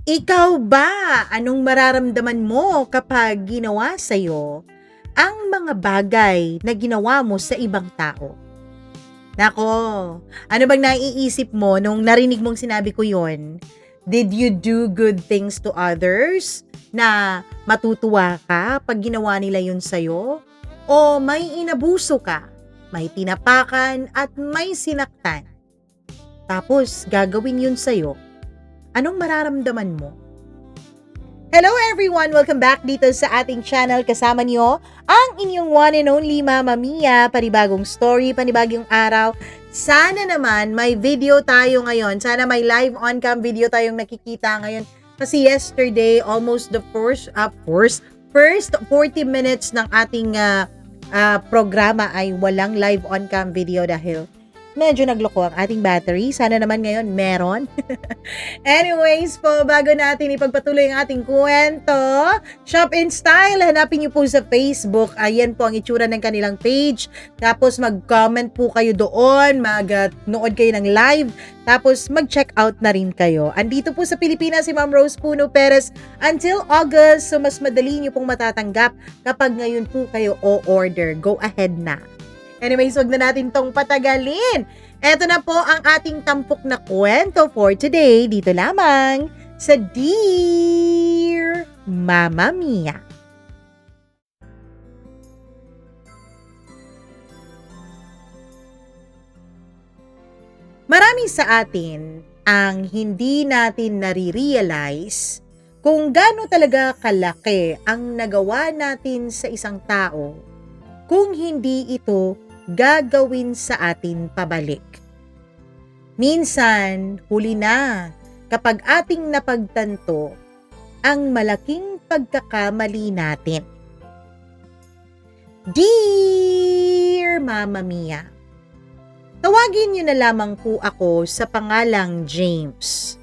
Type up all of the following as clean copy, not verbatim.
Ikaw ba? Anong mararamdaman mo kapag ginawa sa'yo ang mga bagay na ginawa mo sa ibang tao? Nako, ano bang naiisip mo nung narinig mong sinabi ko yon? Did you do good things to others na matutuwa ka pag ginawa nila yun sa'yo? O may inabuso ka, may tinapakan at may sinaktan? Tapos gagawin yun sa'yo, anong mararamdaman mo? Hello everyone! Welcome back dito sa ating channel. Kasama niyo ang inyong one and only Mama Mia. Panibagong story, panibagong araw. Sana naman may video tayo ngayon. Sana may live on-cam video tayong nakikita ngayon. Kasi yesterday, almost the first 40 minutes ng ating programa ay walang live on-cam video dahil medyo nagloko ang ating battery. Sana naman ngayon meron. Anyways po, bago natin ipagpatuloy ang ating kwento, Shop in Style, hanapin niyo po sa Facebook. Ayan po ang itsura ng kanilang page. Tapos mag-comment po kayo doon, mag-nood kayo ng live. Tapos mag-check out na rin kayo. Andito po sa Pilipinas si Ma'am Rose Puno Perez until August. So mas madali niyo pong matatanggap kapag ngayon po kayo o-order. Go ahead na. Anyways, wag na natin tong patagalin. Eto na po ang ating tampok na kwento for today. Dito lamang sa Dear Mama Mia. Marami sa atin ang hindi natin nare-realize kung gaano talaga kalaki ang nagawa natin sa isang tao kung hindi ito gagawin sa atin pabalik. Minsan, huli na kapag ating napagtanto ang malaking pagkakamali natin. Dear Mama Mia, tawagin niyo na lamang po ako sa pangalang James.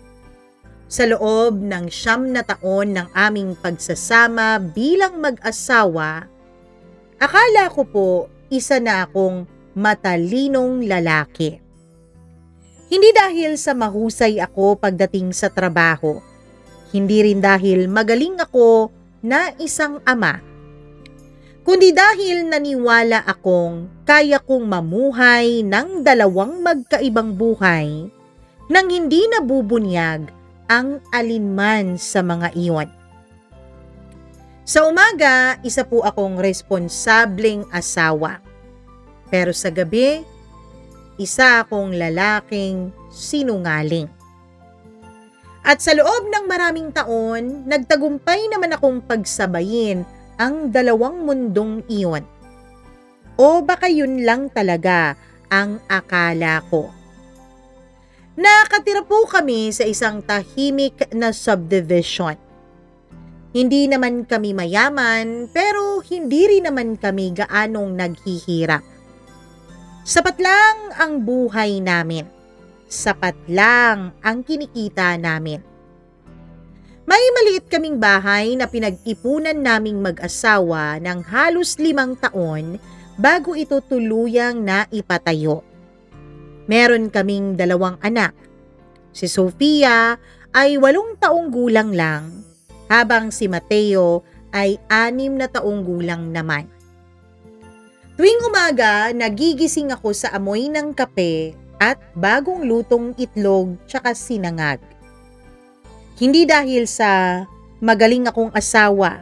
Sa loob ng 9 na taon ng aming pagsasama bilang mag-asawa, akala ko po isa na akong matalinong lalaki. Hindi dahil sa mahusay ako pagdating sa trabaho. Hindi rin dahil magaling ako na isang ama. Kundi dahil naniwala akong kaya kong mamuhay ng 2 magkaibang buhay nang hindi nabubunyag ang alinman sa mga iyon. Sa umaga, isa po akong responsableng asawa. Pero sa gabi, isa akong lalaking sinungaling. At sa loob ng maraming taon, nagtagumpay naman akong pagsabayin ang 2 mundong iyon. O baka yun lang talaga ang akala ko. Nakatira po kami sa isang tahimik na subdivision. Hindi naman kami mayaman, pero hindi rin naman kami gaanong naghihirap. Sapat lang ang buhay namin. Sapat lang ang kinikita namin. May maliit kaming bahay na pinag-ipunan naming mag-asawa ng halos 5 taon bago ito tuluyang naipatayo. Meron kaming 2 anak. Si Sofia ay 8 taong gulang lang, habang si Mateo ay 6 na taong gulang naman. Tuwing umaga, nagigising ako sa amoy ng kape at bagong lutong itlog tsaka sinangag. Hindi dahil sa magaling akong asawa,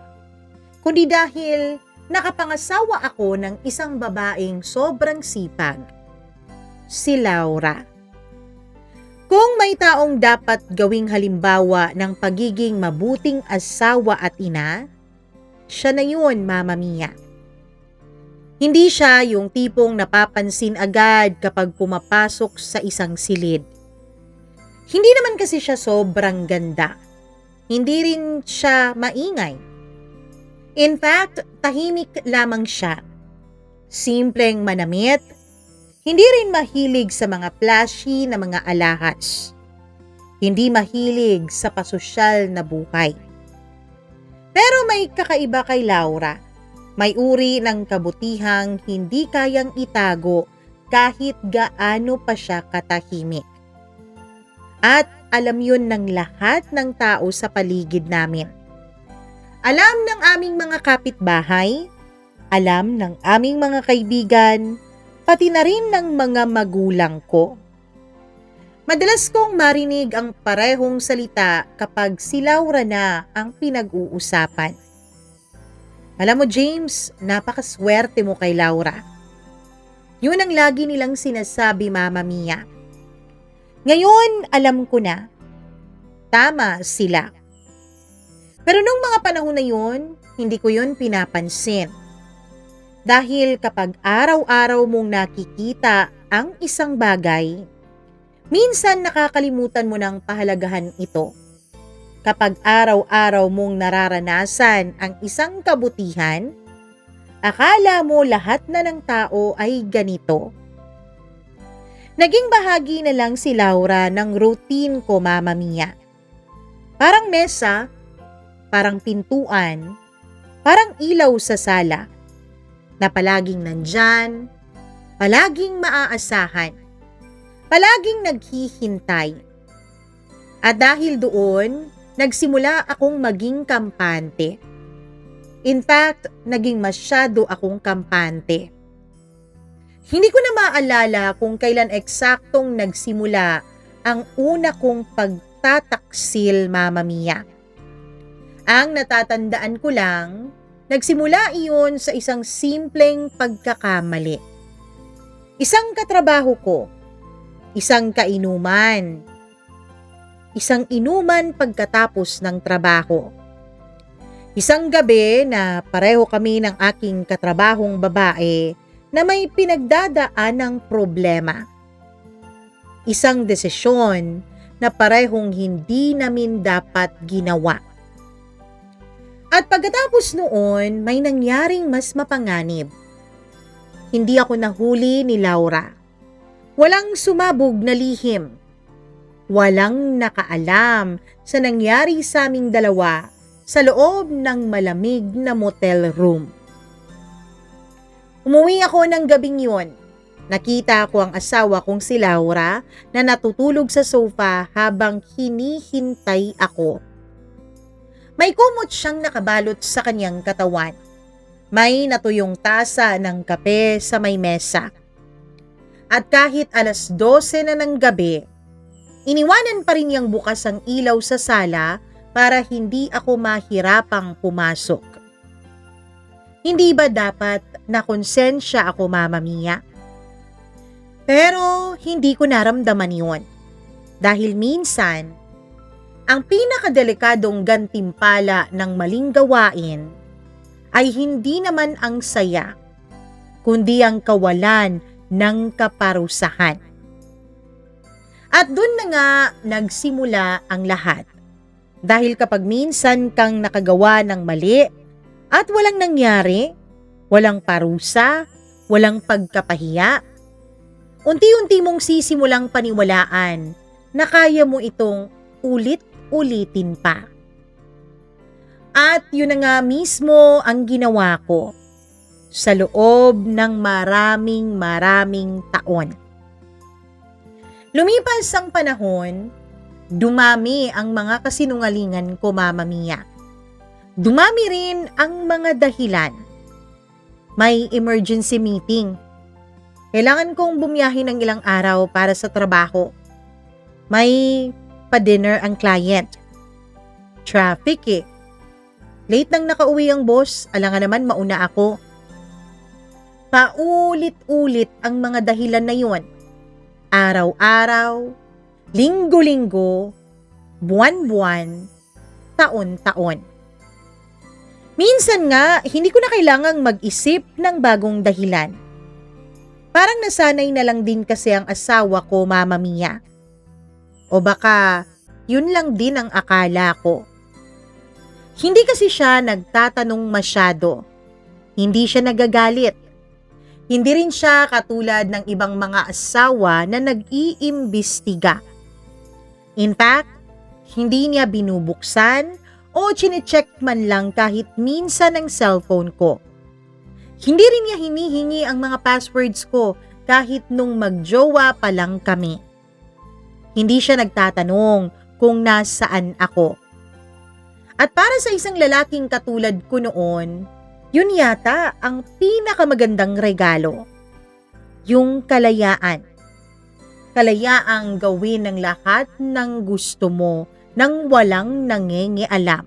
kundi dahil nakapangasawa ako ng isang babaeng sobrang sipag, si Laura. Kung may taong dapat gawing halimbawa ng pagiging mabuting asawa at ina, siya na yun, Mama Mia. Hindi siya yung tipong napapansin agad kapag pumapasok sa isang silid. Hindi naman kasi siya sobrang ganda. Hindi rin siya maingay. In fact, tahimik lamang siya. Simpleng manamit. Hindi rin mahilig sa mga flashy na mga alahas. Hindi mahilig sa pasosyal na buhay. Pero may kakaiba kay Laura. May uri ng kabutihang hindi kayang itago kahit gaano pa siya katahimik. At alam yun ng lahat ng tao sa paligid namin. Alam ng aming mga kapitbahay, alam ng aming mga kaibigan, pati na rin ng mga magulang ko. Madalas kong marinig ang parehong salita kapag si Laura na ang pinag-uusapan. Alam mo James, napakaswerte mo kay Laura. Yun ang lagi nilang sinasabi, Mama Mia. Ngayon, alam ko na. Tama sila. Pero nung mga panahon na yun, hindi ko yun pinapansin. Dahil kapag araw-araw mong nakikita ang isang bagay, minsan nakakalimutan mo ng pahalagahan ito. Kapag araw-araw mong nararanasan ang isang kabutihan, akala mo lahat na ng tao ay ganito. Naging bahagi na lang si Laura ng routine ko, Mama Mia. Parang mesa, parang pintuan, parang ilaw sa sala, na palaging nandyan, palaging maaasahan, palaging naghihintay. At dahil doon, nagsimula akong maging kampante. In fact, naging masyado akong kampante. Hindi ko na maalala kung kailan eksaktong nagsimula ang una kong pagtataksil, Mama Mia. Ang natatandaan ko lang, nagsimula iyon sa isang simpleng pagkakamali. Isang katrabaho ko, isang kainuman, isang inuman pagkatapos ng trabaho. Isang gabi na pareho kami ng aking katrabahong babae na may pinagdadaan ng problema. Isang desisyon na parehong hindi namin dapat ginawa. At pagkatapos noon, may nangyaring mas mapanganib. Hindi ako nahuli ni Laura. Walang sumabog na lihim. Walang nakaalam sa nangyari sa aming dalawa sa loob ng malamig na motel room. Umuwi ako ng gabing yun. Nakita ko ang asawa kong si Laura na natutulog sa sofa habang hinihintay ako. May kumot siyang nakabalot sa kanyang katawan. May natuyong tasa ng kape sa may mesa. At kahit 12:00 na ng gabi, iniwanan pa rin niyang bukas ang ilaw sa sala para hindi ako mahirapang pumasok. Hindi ba dapat nakonsensya ako, Mama Mia? Pero hindi ko naramdaman yun. Dahil minsan, ang pinakadelikadong gantimpala ng maling gawain ay hindi naman ang saya, kundi ang kawalan ng kaparusahan. At doon na nga nagsimula ang lahat. Dahil kapag minsan kang nakagawa ng mali at walang nangyari, walang parusa, walang pagkapahiya, unti-unti mong sisimulang paniwalaan na kaya mo itong ulit-ulitin pa. At yun na nga mismo ang ginawa ko sa loob ng maraming taon. Lumipas ang panahon, dumami ang mga kasinungalingan ko, Mama Mia. Dumami rin ang mga dahilan. May emergency meeting. Kailangan kong bumiyahe ng ilang araw para sa trabaho. May pa-dinner ang client. Traffic eh. Late nang nakauwi ang boss, alangan naman mauna ako. Paulit-ulit ang mga dahilan na yun. Araw-araw, linggo-linggo, buwan-buwan, taon-taon. Minsan nga, hindi ko na kailangang mag-isip ng bagong dahilan. Parang nasanay na lang din kasi ang asawa ko, Mama Mia. O baka, yun lang din ang akala ko. Hindi kasi siya nagtatanong masyado. Hindi siya nagagalit. Hindi rin siya katulad ng ibang mga asawa na nag-iimbestiga. In fact, hindi niya binubuksan o chinecheck man lang kahit minsan ang cellphone ko. Hindi rin niya hinihingi ang mga passwords ko kahit nung magjowa pa lang kami. Hindi siya nagtatanong kung nasaan ako. At para sa isang lalaking katulad ko noon, yun yata ang pinakamagandang regalo. Yung kalayaan. Kalayaang gawin ng lahat ng gusto mo nang walang nangingialam.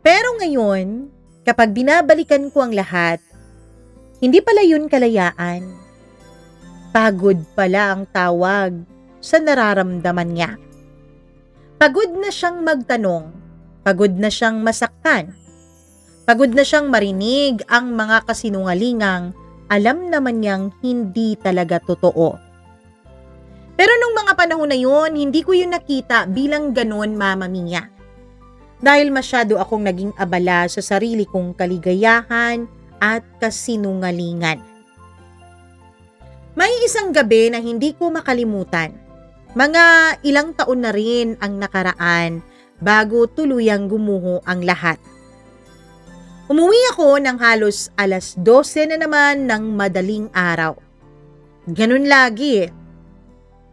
Pero ngayon, kapag binabalikan ko ang lahat, hindi pala yun kalayaan. Pagod pala ang tawag sa nararamdaman niya. Pagod na siyang magtanong, pagod na siyang masaktan, pagod na siyang marinig ang mga kasinungalingang alam naman niyang hindi talaga totoo. Pero nung mga panahon na yun, hindi ko yun nakita bilang ganon, Mama Mia. Dahil masyado akong naging abala sa sarili kong kaligayahan at kasinungalingan. May isang gabi na hindi ko makalimutan. Mga ilang taon na rin ang nakaraan bago tuluyang gumuho ang lahat. Umuwi ako ng halos 12:00 na naman ng madaling araw. Ganun lagi.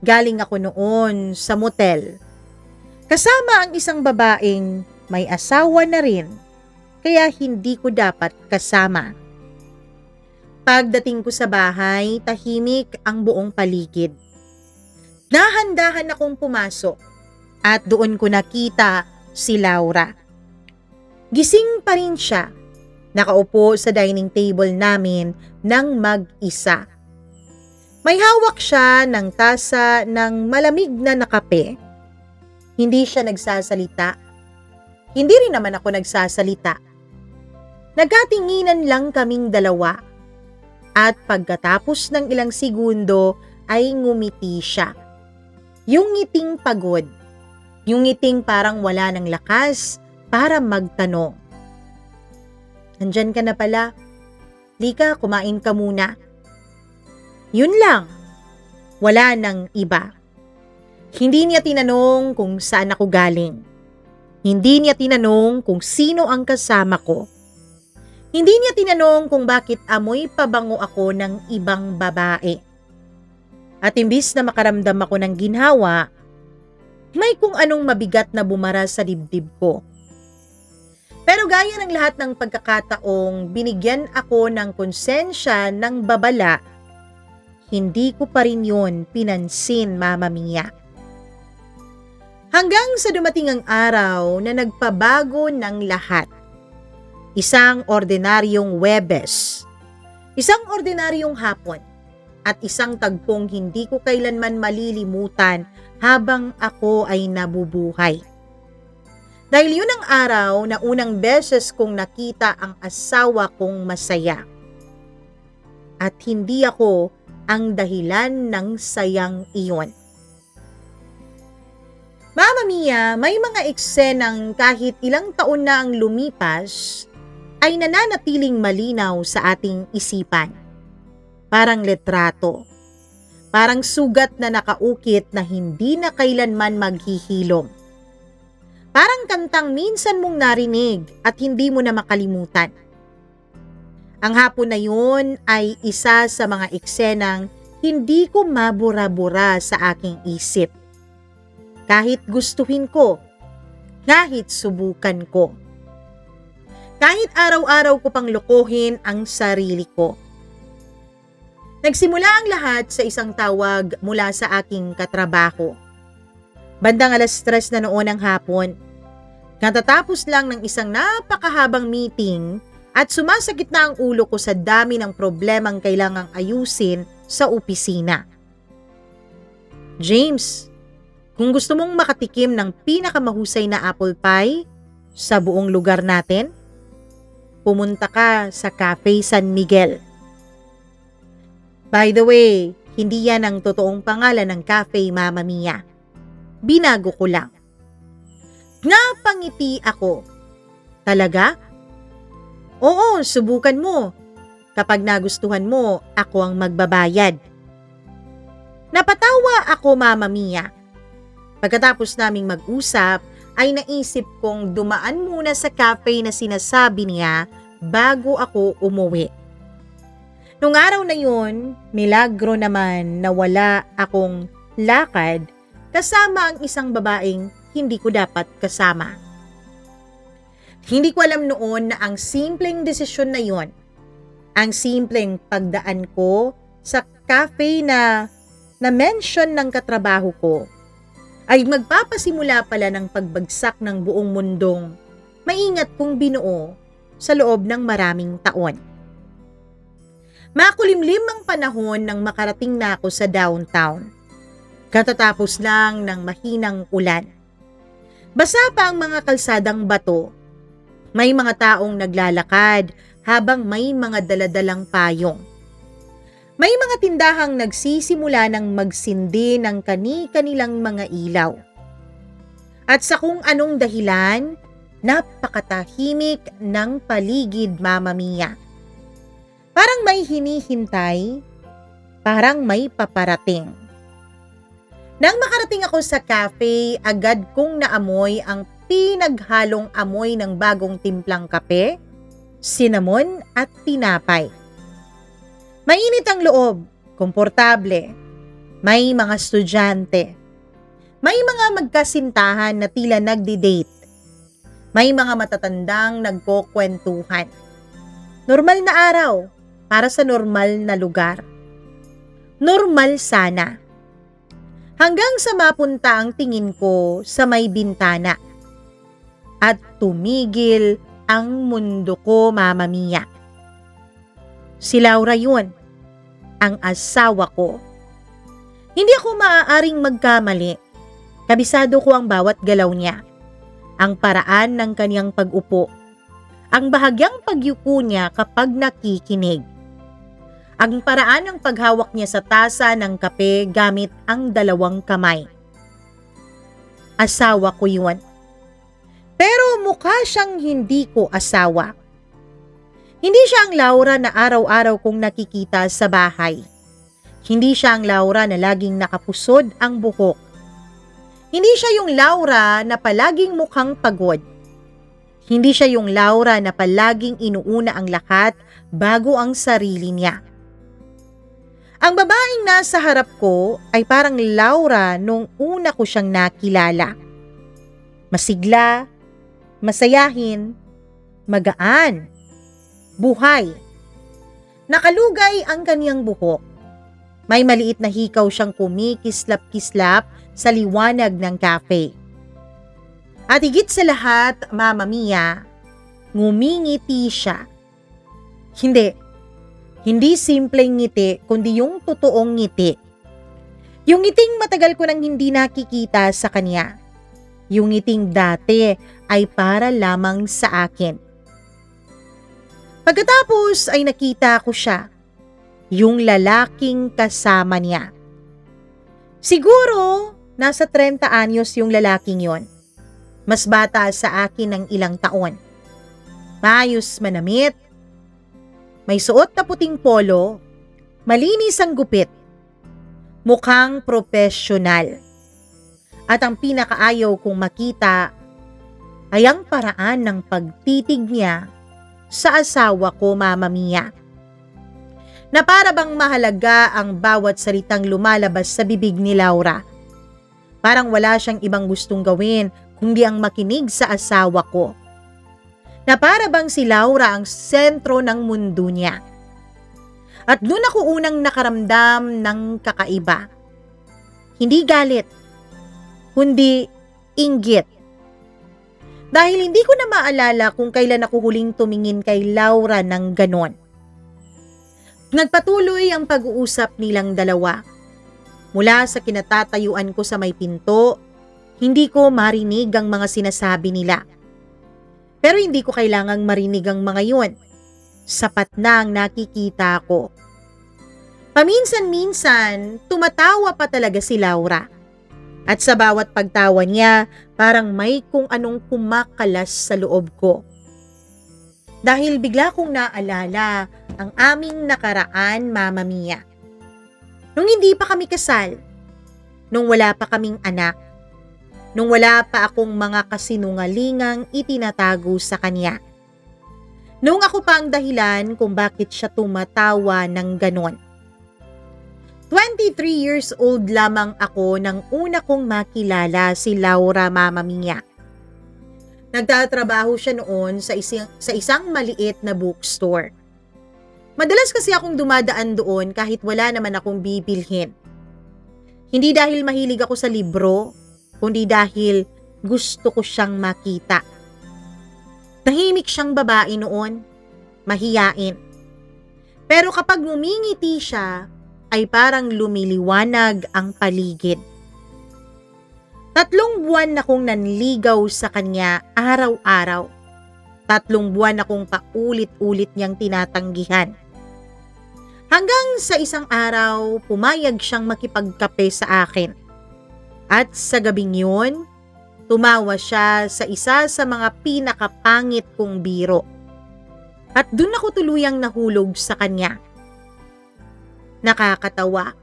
Galing ako noon sa motel. Kasama ang isang babaeng may asawa na rin, kaya hindi ko dapat kasama. Pagdating ko sa bahay, tahimik ang buong paligid. Dahan-dahan akong pumasok at doon ko nakita si Laura. Gising pa rin siya, nakaupo sa dining table namin ng mag-isa. May hawak siya ng tasa ng malamig na kape. Hindi siya nagsasalita. Hindi rin naman ako nagsasalita. Nagkatinginan lang kaming dalawa. At pagkatapos ng ilang segundo ay ngumiti siya. Yung ngiting pagod. Yung ngiting parang wala ng lakas para magtanong. Nandyan ka na pala. Lika, kumain ka muna. Yun lang. Wala nang iba. Hindi niya tinanong kung saan ako galing. Hindi niya tinanong kung sino ang kasama ko. Hindi niya tinanong kung bakit amoy pabango ako ng ibang babae. At imbis na makaramdam ako ng ginhawa, may kung anong mabigat na bumara sa dibdib ko. Pero gaya ng lahat ng pagkakataong binigyan ako ng konsensya ng babala, hindi ko pa rin yun pinansin, Mama Mia. Hanggang sa dumating ang araw na nagpabago ng lahat. Isang ordinaryong Huwebes, isang ordinaryong hapon, at isang tagpong hindi ko kailanman malilimutan habang ako ay nabubuhay. Dahil yun ang araw na unang beses kong nakita ang asawa kong masaya. At hindi ako ang dahilan ng sayang iyon. Mama Mia, may mga eksenang kahit ilang taon na ang lumipas, ay nananatiling malinaw sa ating isipan. Parang letrato. Parang sugat na nakaukit na hindi na kailanman maghihilom. Parang kantang minsan mong narinig at hindi mo na makalimutan. Ang hapon na yun ay isa sa mga eksenang hindi ko mabura-bura sa aking isip. Kahit gustuhin ko, kahit subukan ko. Kahit araw-araw ko pang lokohin ang sarili ko. Nagsimula ang lahat sa isang tawag mula sa aking katrabaho. Bandang 3:00 na noon ng hapon. Katatapos lang ng isang napakahabang meeting at sumasakit na ang ulo ko sa dami ng problemang kailangang ayusin sa opisina. James, kung gusto mong makatikim ng pinakamahusay na apple pie sa buong lugar natin, pumunta ka sa Cafe San Miguel. By the way, hindi yan ang totoong pangalan ng cafe, Mama Mia. Binago ko lang. Napangiti ako. Talaga? Oo, subukan mo. Kapag nagustuhan mo, ako ang magbabayad. Napatawa ako, Mama Mia. Pagkatapos naming mag-usap, ay naisip kong dumaan muna sa cafe na sinasabi niya bago ako umuwi. Nung araw na yun, milagro naman na wala akong lakad kasama ang isang babaeng hindi ko dapat kasama. Hindi ko alam noon na ang simpleng desisyon na yon, ang simpleng pagdaan ko sa cafe na mention ng katrabaho ko, ay magpapasimula pala ng pagbagsak ng buong mundong maingat kong binuo sa loob ng maraming taon. Makulimlim ang panahon nang makarating na ako sa downtown. Katatapos lang ng mahinang ulan. Basa pa ang mga kalsadang bato. May mga taong naglalakad habang may mga daladalang payong. May mga tindahang nagsisimula ng magsindi ng kani-kanilang mga ilaw. At sa kung anong dahilan, napakatahimik ng paligid, Mama Mia. Parang may hinihintay, parang may paparating. Nang makarating ako sa cafe, agad kong naamoy ang pinaghalong amoy ng bagong timplang kape, cinnamon at tinapay. Mainit ang loob, komportable. May mga estudyante. May mga magkasintahan na tila nagdi-date. May mga matatandang nagkukwentuhan. Normal na araw para sa normal na lugar. Normal sana. Hanggang sa mapunta ang tingin ko sa may bintana. At tumigil ang mundo ko, Mama Mia. Si Laura yun, ang asawa ko. Hindi ako maaaring magkamali. Kabisado ko ang bawat galaw niya. Ang paraan ng kaniyang pag-upo. Ang bahagyang pagyuko niya kapag nakikinig. Ang paraan ng paghawak niya sa tasa ng kape gamit ang dalawang kamay. Asawa ko yun. Pero mukha siyang hindi ko asawa. Hindi siya ang Laura na araw-araw kong nakikita sa bahay. Hindi siya ang Laura na laging nakapusod ang buhok. Hindi siya yung Laura na palaging mukhang pagod. Hindi siya yung Laura na palaging inuuna ang lahat bago ang sarili niya. Ang babaeng nasa harap ko ay parang Laura nung una ko siyang nakilala. Masigla, masayahin, magaan, buhay. Nakalugay ang kaniyang buhok. May maliit na hikaw siyang kumikislap-kislap sa liwanag ng cafe. At higit sa lahat, Mama Mia, ngumingiti siya. Hindi simpleng ngiti, kundi yung totoong ngiti. Yung ngiting matagal ko nang hindi nakikita sa kanya. Yung ngiting dati ay para lamang sa akin. Pagkatapos ay nakita ko siya, yung lalaking kasama niya. Siguro, nasa 30 anyos yung lalaking yon. Mas bata sa akin ng ilang taon. Maayos manamit, may suot na puting polo, malinis ang gupit, mukhang profesional. At ang pinakaayaw kong makita ay ang paraan ng pagtitig niya sa asawa ko, Mama Mia. Na para bang mahalaga ang bawat salitang lumalabas sa bibig ni Laura. Parang wala siyang ibang gustong gawin kundi ang makinig sa asawa ko. Na para bang si Laura ang sentro ng mundo niya. At doon ako unang nakaramdam ng kakaiba. Hindi galit, kundi inggit. Dahil hindi ko na maalala kung kailan ako huling tumingin kay Laura ng ganon. Nagpatuloy ang pag-uusap nilang dalawa. Mula sa kinatatayuan ko sa may pinto, hindi ko marinig ang mga sinasabi nila. Pero hindi ko kailangang marinig ang mga yun. Sapat na ang nakikita ko. Paminsan-minsan, tumatawa pa talaga si Laura. At sa bawat pagtawa niya, parang may kung anong kumakalas sa loob ko. Dahil bigla kong naalala ang aming nakaraan, Mama Mia. Nung hindi pa kami kasal, nung wala pa kaming anak, nung wala pa akong mga kasinungalingang itinatago sa kanya. Nung ako pa ang dahilan kung bakit siya tumatawa ng ganon. 23 years old lamang ako nang una kong makilala si Laura Mama Mia. Nagtatrabaho siya noon sa isang maliit na bookstore. Madalas kasi akong dumadaan doon kahit wala naman akong bibilhin. Hindi dahil mahilig ako sa libro, kundi dahil gusto ko siyang makita. Tahimik siyang babae noon, mahiyain. Pero kapag ngumingiti siya, ay parang lumiliwanag ang paligid. 3 buwan akong nanligaw sa kanya araw-araw. 3 buwan akong paulit-ulit niyang tinatanggihan. Hanggang sa isang araw, pumayag siyang makipagkape sa akin. At sa gabing yun, tumawa siya sa isa sa mga pinakapangit kong biro. At dun ako tuluyang nahulog sa kanya. Nakakatawa.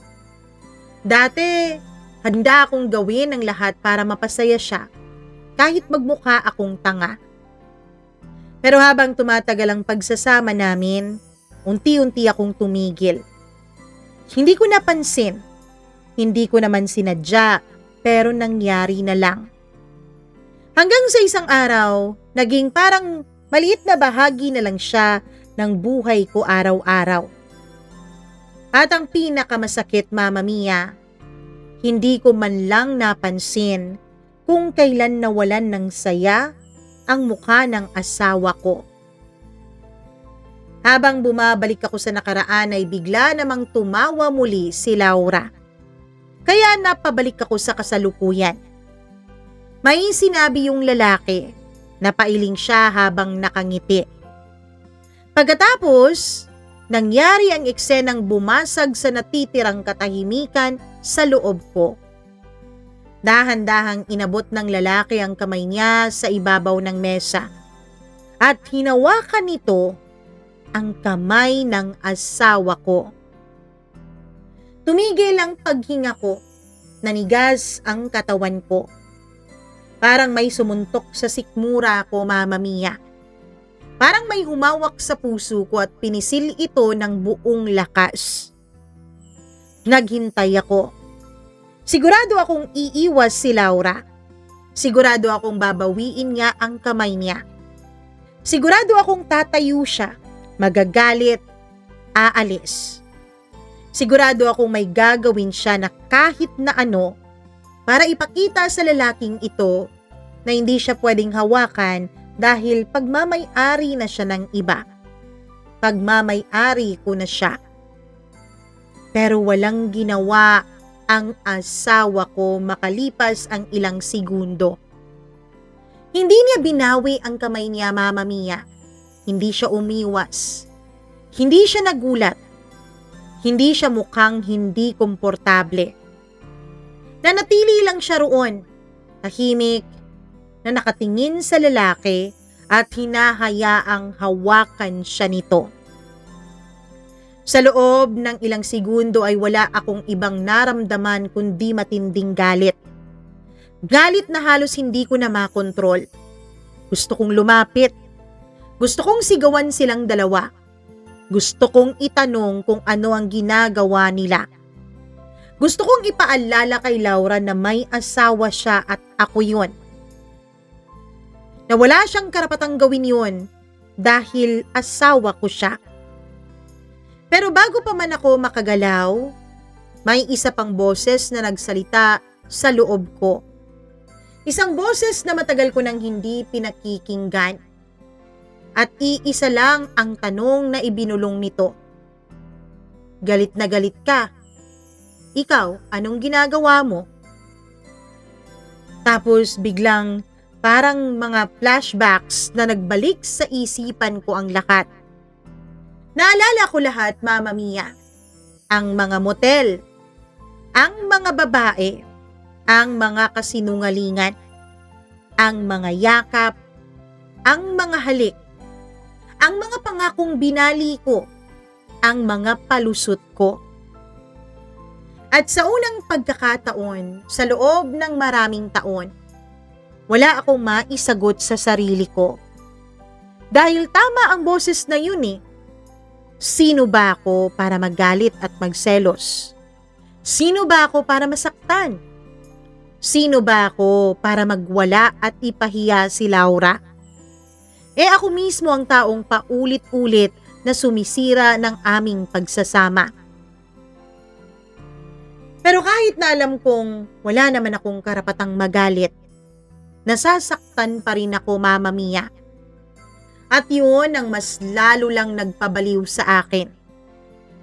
Dati, handa akong gawin ang lahat para mapasaya siya, kahit magmukha akong tanga. Pero habang tumatagal ang pagsasama namin, unti-unti akong tumigil. Hindi ko napansin, hindi ko naman sinadya, pero nangyari na lang. Hanggang sa isang araw, naging parang maliit na bahagi na lang siya ng buhay ko araw-araw. At ang pinakamasakit, Mama Mia, hindi ko man lang napansin kung kailan nawalan ng saya ang mukha ng asawa ko. Habang bumabalik ako sa nakaraan ay bigla namang tumawa muli si Laura. Kaya napabalik ako sa kasalukuyan. May sinabi yung lalaki, napailing siya habang nakangiti. Pagkatapos, nangyari ang eksenang bumasag sa natitirang katahimikan sa loob ko. Dahan-dahang inabot ng lalaki ang kamay niya sa ibabaw ng mesa at hinawakan nito ang kamay ng asawa ko. Tumigil ang paghinga ko, nanigas ang katawan ko. Parang may sumuntok sa sikmura ko, Mama Mia. Parang may humawak sa puso ko at pinisil ito ng buong lakas. Naghintay ako. Sigurado akong iiwas si Laura. Sigurado akong babawiin niya ang kamay niya. Sigurado akong tatayo siya, magagalit, aalis. Sigurado akong may gagawin siya na kahit na ano para ipakita sa lalaking ito na hindi siya pwedeng hawakan dahil pagmamay-ari na siya ng iba. Pagmamay-ari ko na siya. Pero walang ginawa ang asawa ko makalipas ang ilang segundo. Hindi niya binawi ang kamay niya, Mama Mia. Hindi siya umiwas. Hindi siya nagulat. Hindi siya mukhang hindi komportable. Nanatili lang siya roon, tahimik, na nakatingin sa lalaki at hinahayaang hawakan siya nito. Sa loob ng ilang segundo ay wala akong ibang naramdaman kundi matinding galit. Galit na halos hindi ko na makontrol. Gusto kong lumapit. Gusto kong sigawan silang dalawa. Gusto kong itanong kung ano ang ginagawa nila. Gusto kong ipaalala kay Laura na may asawa siya at ako yun. Na wala siyang karapatang gawin yun dahil asawa ko siya. Pero bago pa man ako makagalaw, may isa pang boses na nagsalita sa loob ko. Isang boses na matagal ko nang hindi pinakikinggan. At iisa lang ang tanong na ibinulong nito. Galit na galit ka. Ikaw, anong ginagawa mo? Tapos biglang parang mga flashbacks na nagbalik sa isipan ko ang lahat. Naalala ko lahat, Mama Mia. Ang mga motel, ang mga babae, ang mga kasinungalingan, ang mga yakap, ang mga halik, ang mga pangakong binali ko, ang mga palusot ko. At sa unang pagkakataon, sa loob ng maraming taon, wala akong maisagot sa sarili ko. Dahil tama ang boses na yun eh. Sino ba ako para magalit at magselos? Sino ba ako para masaktan? Sino ba ako para magwala at ipahiya si Laura? Ako mismo ang taong paulit-ulit na sumisira ng aming pagsasama. Pero kahit na alam kong wala naman akong karapatang magalit, nasasaktan pa rin ako, Mama Mia. At yun ang mas lalo lang nagpabaliw sa akin.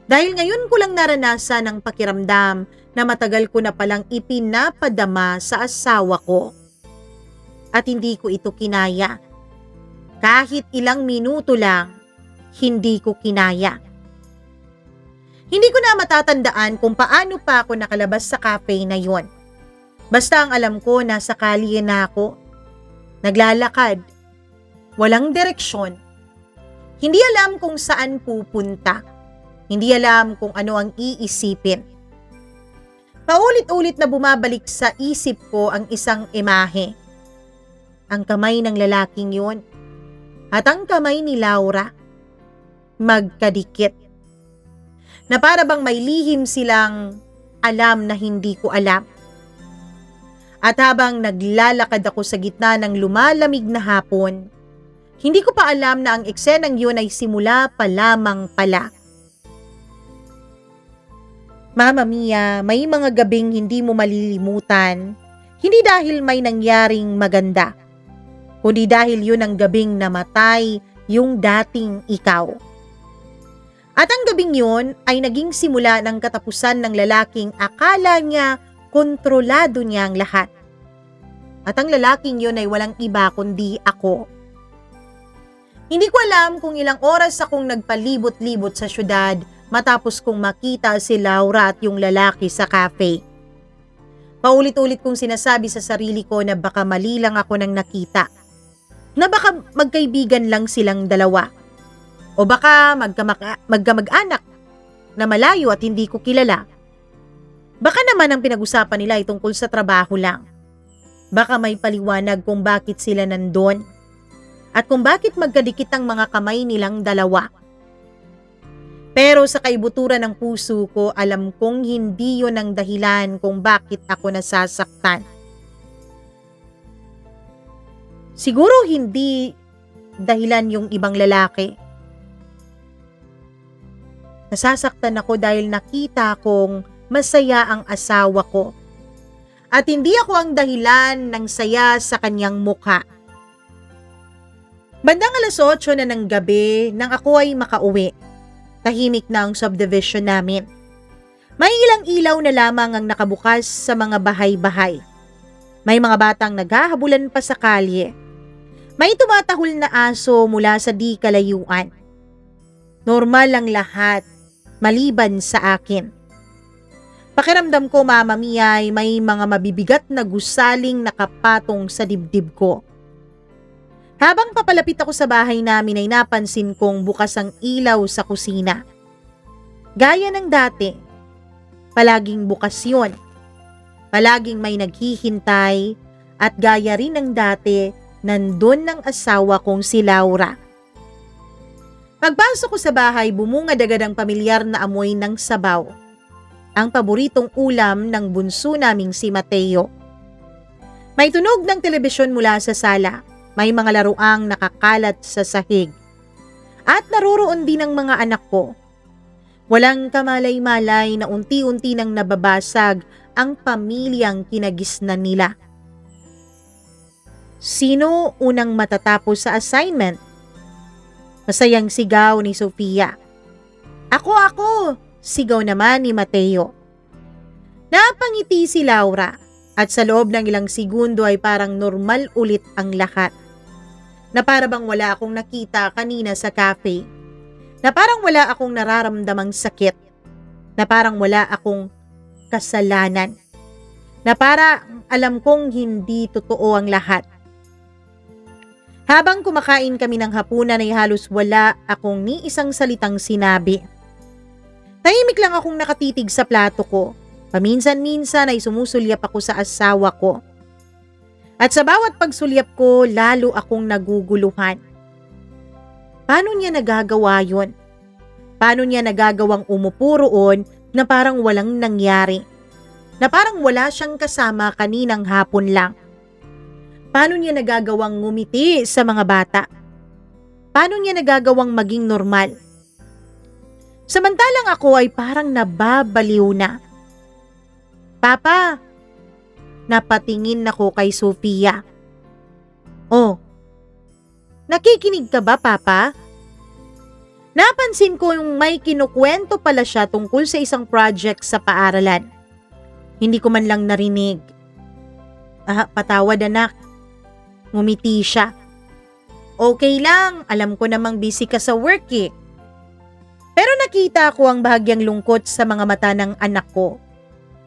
Dahil ngayon ko lang naranasan ang pakiramdam na matagal ko na palang ipinapadama sa asawa ko. At hindi ko ito kinaya. Kahit ilang minuto lang, hindi ko kinaya. Hindi ko na matatandaan kung paano pa ako nakalabas sa cafe na yon. Basta ang alam ko, nasa kalye na ako. Naglalakad. Walang direksyon. Hindi alam kung saan pupunta. Hindi alam kung ano ang iisipin. Paulit-ulit na bumabalik sa isip ko ang isang imahe. Ang kamay ng lalaking yun. At ang kamay ni Laura. Magkadikit. Na para bang may lihim silang alam na hindi ko alam. At habang naglalakad ako sa gitna ng lumalamig na hapon, hindi ko pa alam na ang eksenang yun ay simula pa lamang pala. Mama Mia, may mga gabing hindi mo malilimutan, hindi dahil may nangyaring maganda, kundi dahil yun ang gabing namatay yung dating ikaw. At ang gabing yun ay naging simula ng katapusan ng lalaking akala niya kontrolado niya ang lahat. At ang lalaking yun ay walang iba kundi ako. Hindi ko alam kung ilang oras akong nagpalibot-libot sa syudad matapos kong makita si Laura at yung lalaki sa cafe. Paulit-ulit kong sinasabi sa sarili ko na baka mali lang ako nang nakita. Na baka magkaibigan lang silang dalawa. O baka magkamag-anak na malayo at hindi ko kilala. Baka naman ang pinag-usapan nila ay tungkol sa trabaho lang. Baka may paliwanag kung bakit sila nandun at kung bakit magkadikit ang mga kamay nilang dalawa. Pero sa kaibuturan ng puso ko, alam kong hindi yun ang dahilan kung bakit ako nasasaktan. Siguro hindi dahilan yung ibang lalaki. Nasasaktan ako dahil nakita kong masaya ang asawa ko. At hindi ako ang dahilan ng saya sa kanyang mukha. Bandang 8:00 na ng gabi nang ako ay makauwi. Tahimik na ang subdivision namin. May ilang ilaw na lamang ang nakabukas sa mga bahay-bahay. May mga batang naghahabulan pa sa kalye. May tumatahol na aso mula sa di kalayuan. Normal ang lahat, maliban sa akin. Pakiramdam ko, Mama Mia, ay may mga mabibigat na gusaling nakapatong sa dibdib ko. Habang papalapit ako sa bahay namin ay napansin kong bukas ang ilaw sa kusina. Gaya ng dati, palaging bukas yun. Palaging may naghihintay at gaya rin ng dati, nandun ng asawa kong si Laura. Pagpasok ko sa bahay, bumungad agad ang pamilyar na amoy ng sabaw. Ang paboritong ulam ng bunso naming si Mateo. May tunog ng telebisyon mula sa sala. May mga laruang nakakalat sa sahig. At naroroon din ang mga anak ko. Walang kamalay-malay na unti-unti nang nababasag ang pamilyang kinagisnan nila. Sino unang matatapos sa assignment? Masayang sigaw ni Sofia. Ako! Sigaw naman ni Mateo. Napangiti si Laura at sa loob ng ilang segundo ay parang normal ulit ang lahat. Na para bang wala akong nakita kanina sa cafe. Na parang wala akong nararamdamang sakit. Na parang wala akong kasalanan. Na para alam kong hindi totoo ang lahat. Habang kumakain kami ng hapunan ay halos wala akong ni isang salitang sinabi. Tahimik lang akong nakatitig sa plato ko. Paminsan-minsan ay sumusulyap ako sa asawa ko. At sa bawat pagsulyap ko, lalo akong naguguluhan. Paano niya nagagawa yun? Paano niya nagagawang umupo roon na parang walang nangyari, na parang wala siyang kasama kaninang hapon lang. Paano niya nagagawang ngumiti sa mga bata? Paano niya nagagawang maging normal? Samantalang ako ay parang nababaliw na. Papa, napatingin ako kay Sofia. Oh, nakikinig ka ba, Papa? Napansin ko yung may kinukwento pala siya tungkol sa isang project sa paaralan. Hindi ko man lang narinig. Patawad anak. Ngumiti siya. Okay lang, alam ko namang busy ka sa work eh. Pero nakita ko ang bahagyang lungkot sa mga mata ng anak ko.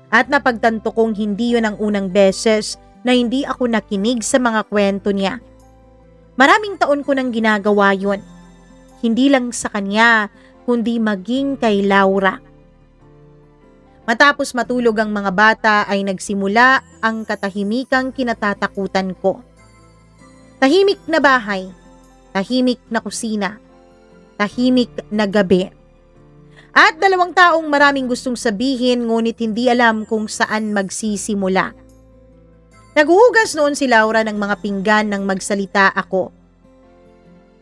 At napagtanto kong hindi yun ang unang beses na hindi ako nakinig sa mga kwento niya. Maraming taon ko nang ginagawa yun. Hindi lang sa kanya, kundi maging kay Laura. Matapos matulog ang mga bata ay nagsimula ang katahimikang kinatatakutan ko. Tahimik na bahay, tahimik na kusina, tahimik na gabi. At dalawang taong maraming gustong sabihin ngunit hindi alam kung saan magsisimula. Naghuhugas noon si Laura ng mga pinggan nang magsalita ako.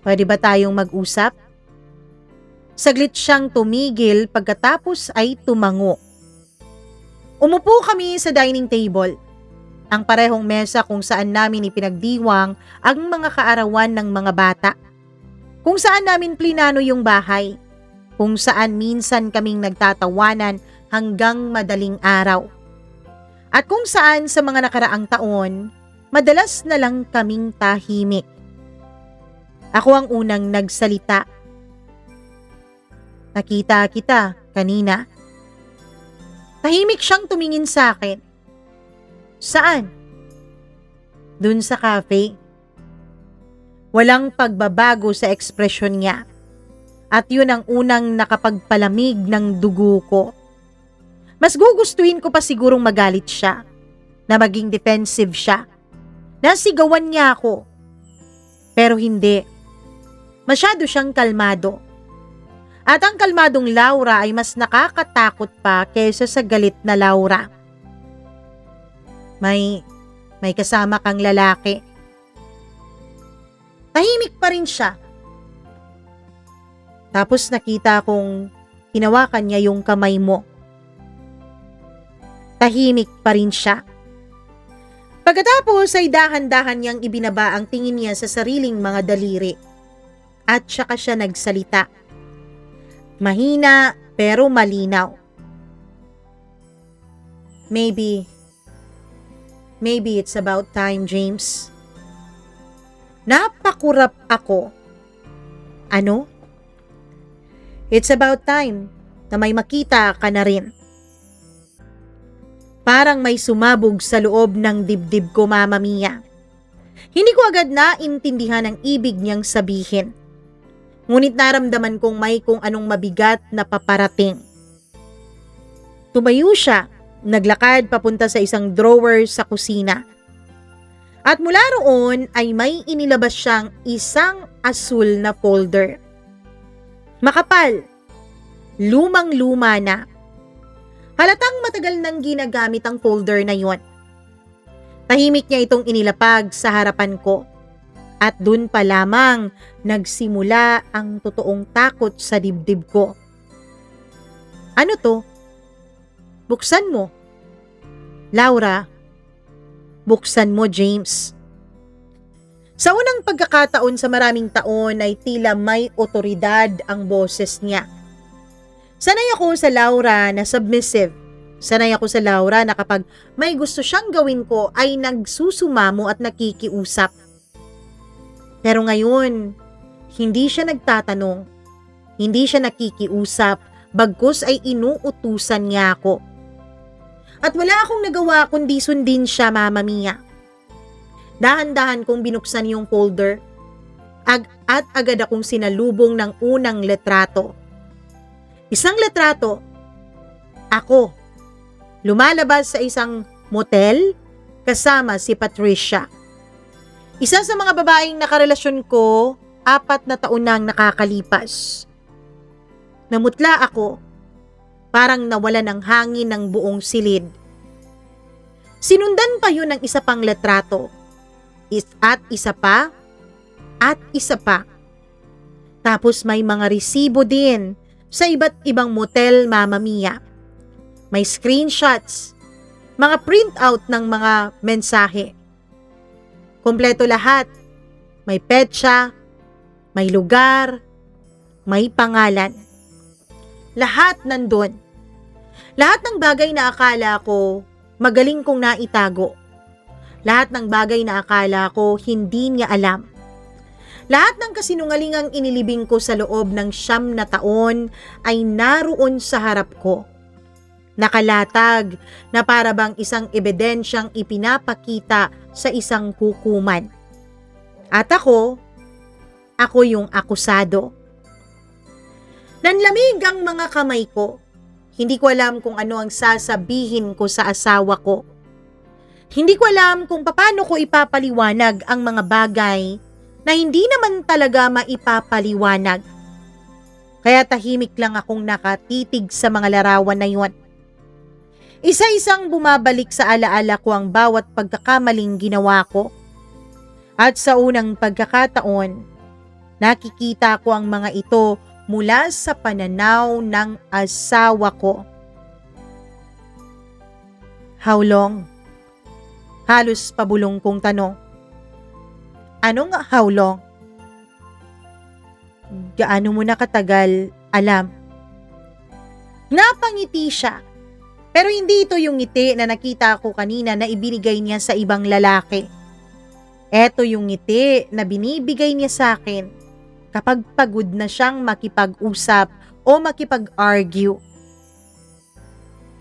Pwede ba tayong mag-usap? Saglit siyang tumigil pagkatapos ay tumango. Umupo kami sa dining table. Ang parehong mesa kung saan namin ipinagdiwang ang mga kaarawan ng mga bata. Kung saan namin plinano yung bahay. Kung saan minsan kaming nagtatawanan hanggang madaling araw. At kung saan sa mga nakaraang taon, madalas na lang kaming tahimik. Ako ang unang nagsalita. Nakita kita kanina. Tahimik siyang tumingin sa akin. Saan? Dun sa cafe. Walang pagbabago sa ekspresyon niya. At yun ang unang nakapagpalamig ng dugo ko. Mas gugustuhin ko pa sigurong magalit siya. Na maging defensive siya. Nasigawan niya ako. Pero hindi. Masyado siyang kalmado. At ang kalmadong Laura ay mas nakakatakot pa kaysa sa galit na Laura. May kasama kang lalaki. Tahimik pa rin siya. Tapos nakita kong hinawakan niya yung kamay mo. Tahimik pa rin siya. Pagkatapos ay dahan-dahan niyang ibinaba ang tingin niya sa sariling mga daliri. At saka siya nagsalita. Mahina pero malinaw. Maybe it's about time, James. Napakurap ako. Ano? It's about time na may makita ka na rin. Parang may sumabog sa loob ng dibdib ko, Mama Mia. Hindi ko agad naintindihan ang ibig niyang sabihin. Ngunit naramdaman kong may kung anong mabigat na paparating. Tumayo siya, naglakad papunta sa isang drawer sa kusina. At mula roon ay may inilabas siyang isang asul na folder. Makapal, lumang-luma na. Halatang matagal nang ginagamit ang folder na yon. Tahimik niya itong inilapag sa harapan ko. At dun pa lamang nagsimula ang totoong takot sa dibdib ko. Ano to? Buksan mo. Laura, buksan mo, James. Sa unang pagkakataon sa maraming taon ay tila may otoridad ang boses niya. Sanay ako sa Laura na submissive. Sanay ako sa Laura na kapag may gusto siyang gawin ko ay nagsusumamo at nakikiusap. Pero ngayon, hindi siya nagtatanong. Hindi siya nakikiusap, bagkus ay inuutusan niya ako. At wala akong nagawa kundi sundin siya, Mama Mia. Dahan-dahan kong binuksan yung folder at agad akong sinalubong ng unang letrato. Isang letrato, ako, lumalabas sa isang motel kasama si Patricia. Isa sa mga babaeng nakarelasyon ko, 4 na taon nang nakakalipas. Namutla ako. Parang nawala ng hangin ng buong silid. Sinundan pa yun ng isa pang letrato. At isa pa. At isa pa. Tapos may mga resibo din sa iba't ibang motel, Mama Mia. May screenshots, mga printout ng mga mensahe. Kompleto lahat. May petsa, may lugar, may pangalan. Lahat nandun. Lahat ng bagay na akala ko magaling kong naitago. Lahat ng bagay na akala ko hindi niya alam. Lahat ng kasinungalingang inilibing ko sa loob ng 9 na taon ay naroon sa harap ko. Nakalatag na para bang isang ebidensyang ipinapakita sa isang hukuman. At ako yung akusado. Nanlamig ang mga kamay ko. Hindi ko alam kung ano ang sasabihin ko sa asawa ko. Hindi ko alam kung paano ko ipapaliwanag ang mga bagay na hindi naman talaga maipapaliwanag. Kaya tahimik lang akong nakatitig sa mga larawan na yun. Isa-isang bumabalik sa alaala ko ang bawat pagkakamaling ginawa ko. At sa unang pagkakataon, nakikita ko ang mga ito mula sa pananaw ng asawa ko. How long? Halos pabulong kong tanong. Anong how long? Gaano mo na katagal alam? Napangiti siya. Pero hindi ito yung ngiti na nakita ko kanina na ibinigay niya sa ibang lalaki. Ito yung ngiti na binibigay niya sa akin kapag pagod na siyang makipag-usap o makipag-argue.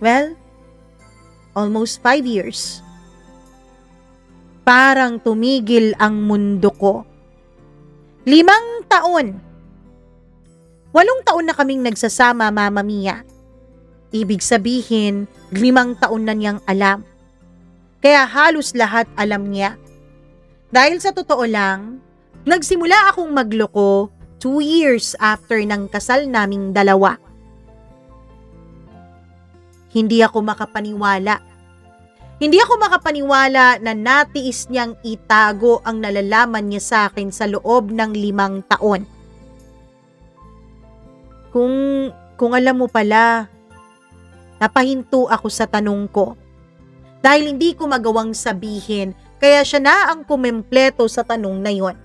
Well, almost 5 years. Parang tumigil ang mundo ko. 5 taon. 8 taon na kaming nagsasama, Mama Mia. Ibig sabihin, 5 taon na niyang alam. Kaya halos lahat alam niya. Dahil sa totoo lang, nagsimula akong magloko 2 years after ng kasal naming 2. Hindi ako makapaniwala. Hindi ako makapaniwala na natiis niyang itago ang nalalaman niya sa akin sa loob ng 5 taon. Kung alam mo pala, napahinto ako sa tanong ko. Dahil hindi ko magawang sabihin, kaya siya na ang kumempleto sa tanong na yon.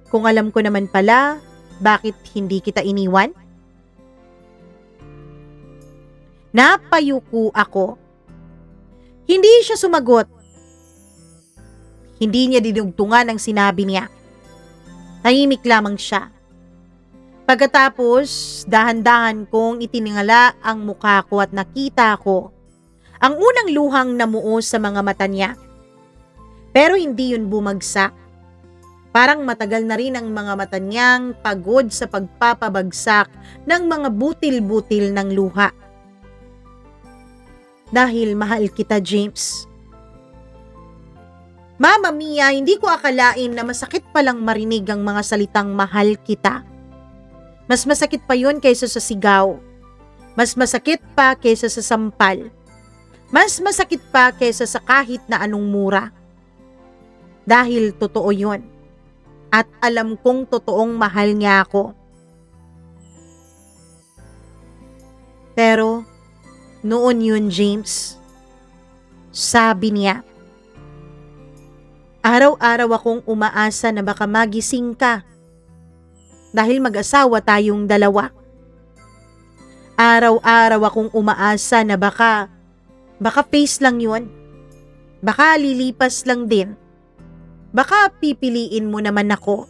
Kung alam ko naman pala, bakit hindi kita iniwan? Napayuko ako. Hindi siya sumagot. Hindi niya dinugtungan ang sinabi niya. Tahimik lamang siya. Pagkatapos, dahan-dahan kong itiningala ang mukha ko at nakita ko ang unang luhang namuo sa mga mata niya. Pero hindi yun bumagsak. Parang matagal na rin ang mga mata niyang pagod sa pagpapabagsak ng mga butil-butil ng luha. Dahil mahal kita, James. Mama Mia, hindi ko akalain na masakit palang marinig ang mga salitang mahal kita. Mas masakit pa yun kaysa sa sigaw. Mas masakit pa kaysa sa sampal. Mas masakit pa kaysa sa kahit na anong mura. Dahil totoo yun. At alam kong totoong mahal niya ako. Pero, noon yun, James. Sabi niya, araw-araw akong umaasa na baka magising ka. Dahil mag-asawa tayong 2. Araw-araw akong umaasa na baka face lang yun. Baka lilipas lang din. Baka pipiliin mo naman ako.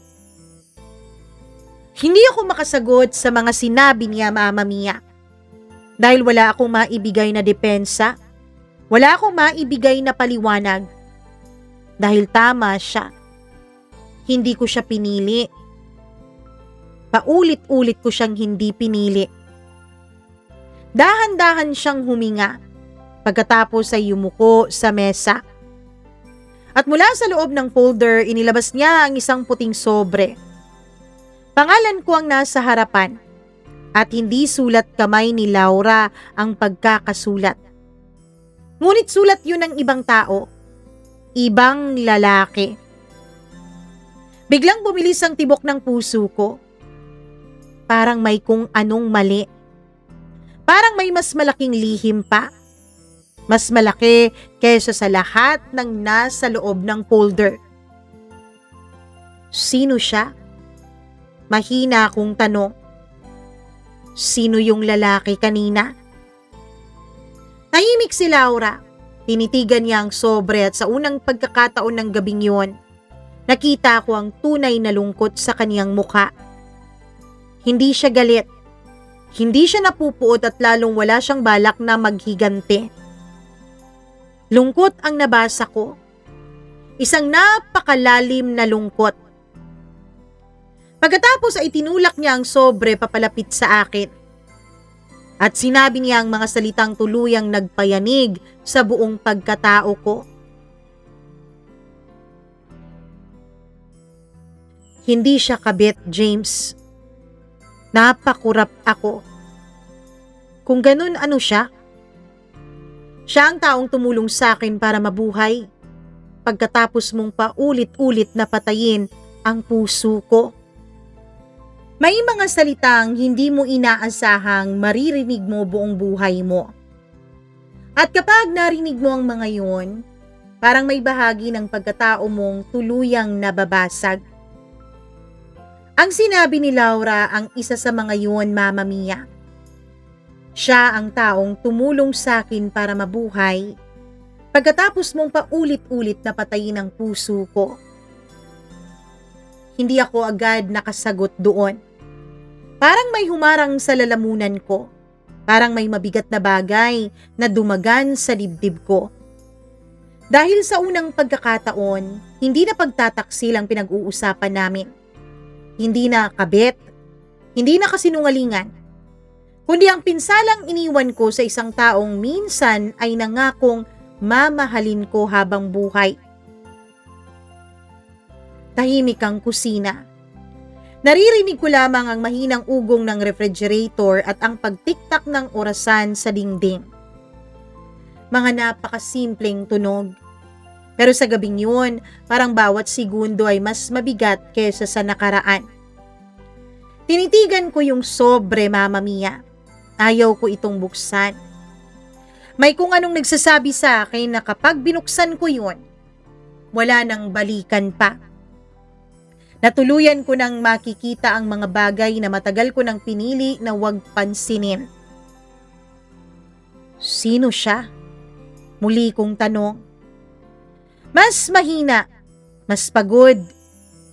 Hindi ako makasagot sa mga sinabi niya, Mama Mia. Dahil wala akong maibigay na depensa. Wala akong maibigay na paliwanag. Dahil tama siya. Hindi ko siya pinili. Paulit-ulit ko siyang hindi pinili. Dahan-dahan siyang huminga. Pagkatapos ay yumuko sa mesa. At mula sa loob ng folder, inilabas niya ang isang puting sobre. Pangalan ko ang nasa harapan. At hindi sulat kamay ni Laura ang pagkakasulat. Ngunit sulat yun ng ibang tao, ibang lalaki. Biglang bumilis ang tibok ng puso ko. Parang may kung anong mali. Parang may mas malaking lihim pa. Mas malaki kaysa sa lahat ng nasa loob ng folder. Sino siya? Mahina akong tanong. Sino yung lalaki kanina? Tahimik si Laura. Tinitigan niya ang sobre at sa unang pagkakataon ng gabing yon, nakita ko ang tunay na lungkot sa kaniyang mukha. Hindi siya galit. Hindi siya napupuot at lalong wala siyang balak na maghiganti. Lungkot ang nabasa ko. Isang napakalalim na lungkot. Pagkatapos ay tinulak niya ang sobre papalapit sa akin. At sinabi niya ang mga salitang tuluyang nagpayanig sa buong pagkatao ko. Hindi siya kabit, James. Napakurap ako. Kung ganun, ano siya? Siya ang taong tumulong sa akin para mabuhay. Pagkatapos mong paulit-ulit na patayin ang puso ko. May mga salitang hindi mo inaasahang maririnig mo buong buhay mo. At kapag narinig mo ang mga yun, parang may bahagi ng pagkatao mong tuluyang nababasag. Ang sinabi ni Laura ang isa sa mga yun, Mama Mia. Siya ang taong tumulong sa akin para mabuhay pagkatapos mong paulit-ulit na patayin ang puso ko. Hindi ako agad nakasagot doon. Parang may humarang sa lalamunan ko. Parang may mabigat na bagay na dumagan sa dibdib ko. Dahil sa unang pagkakataon, hindi na pagtataksil ang pinag-uusapan namin. Hindi na kabit, hindi na kasinungalingan. Kundi ang pinsalang iniwan ko sa isang taong minsan ay nangakong mamahalin ko habang buhay. Tahimik ang kusina. Naririnig ko lamang ang mahinang ugong ng refrigerator at ang pagtiktak ng orasan sa dingding. Mga napakasimpleng tunog. Pero sa gabing yun, parang bawat segundo ay mas mabigat kaysa sa nakaraan. Tinitigan ko yung sobre, Mama Mia. Ayaw ko itong buksan. May kung anong nagsasabi sa akin na kapag binuksan ko yun, wala nang balikan pa. Natuluyan ko nang makikita ang mga bagay na matagal ko nang pinili na huwag pansinin. Sino siya? Muli kong tanong. Mas mahina, mas pagod,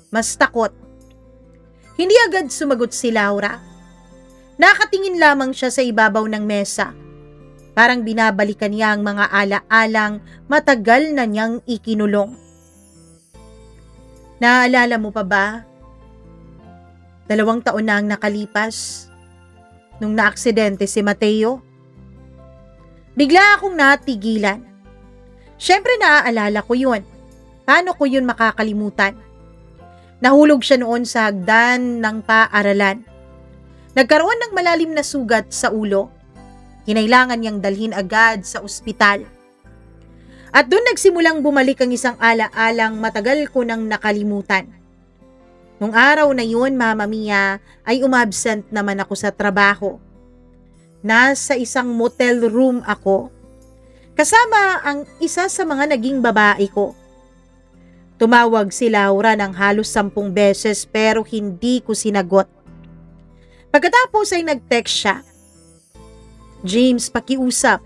mas takot. Hindi agad sumagot si Laura. Nakatingin lamang siya sa ibabaw ng mesa. Parang binabalikan niya ang mga ala-alang matagal na niyang ikinulong. Naaalala mo pa ba? 2 taon na ang nakalipas nung naaksidente si Mateo. Bigla akong natigilan. Siyempre naaalala ko yun. Paano ko yun makakalimutan? Nahulog siya noon sa hagdan ng paaralan. Nagkaroon ng malalim na sugat sa ulo. Kinailangan niyang dalhin agad sa ospital. At doon nagsimulang bumalik ang isang ala-alang matagal ko nang nakalimutan. Nung araw na yun, Mama Mia, ay umabsent naman ako sa trabaho. Nasa isang motel room ako. Kasama ang isa sa mga naging babae ko. Tumawag si Laura ng halos 10 beses pero hindi ko sinagot. Pagkatapos ay nag-text siya. James, pakiusap.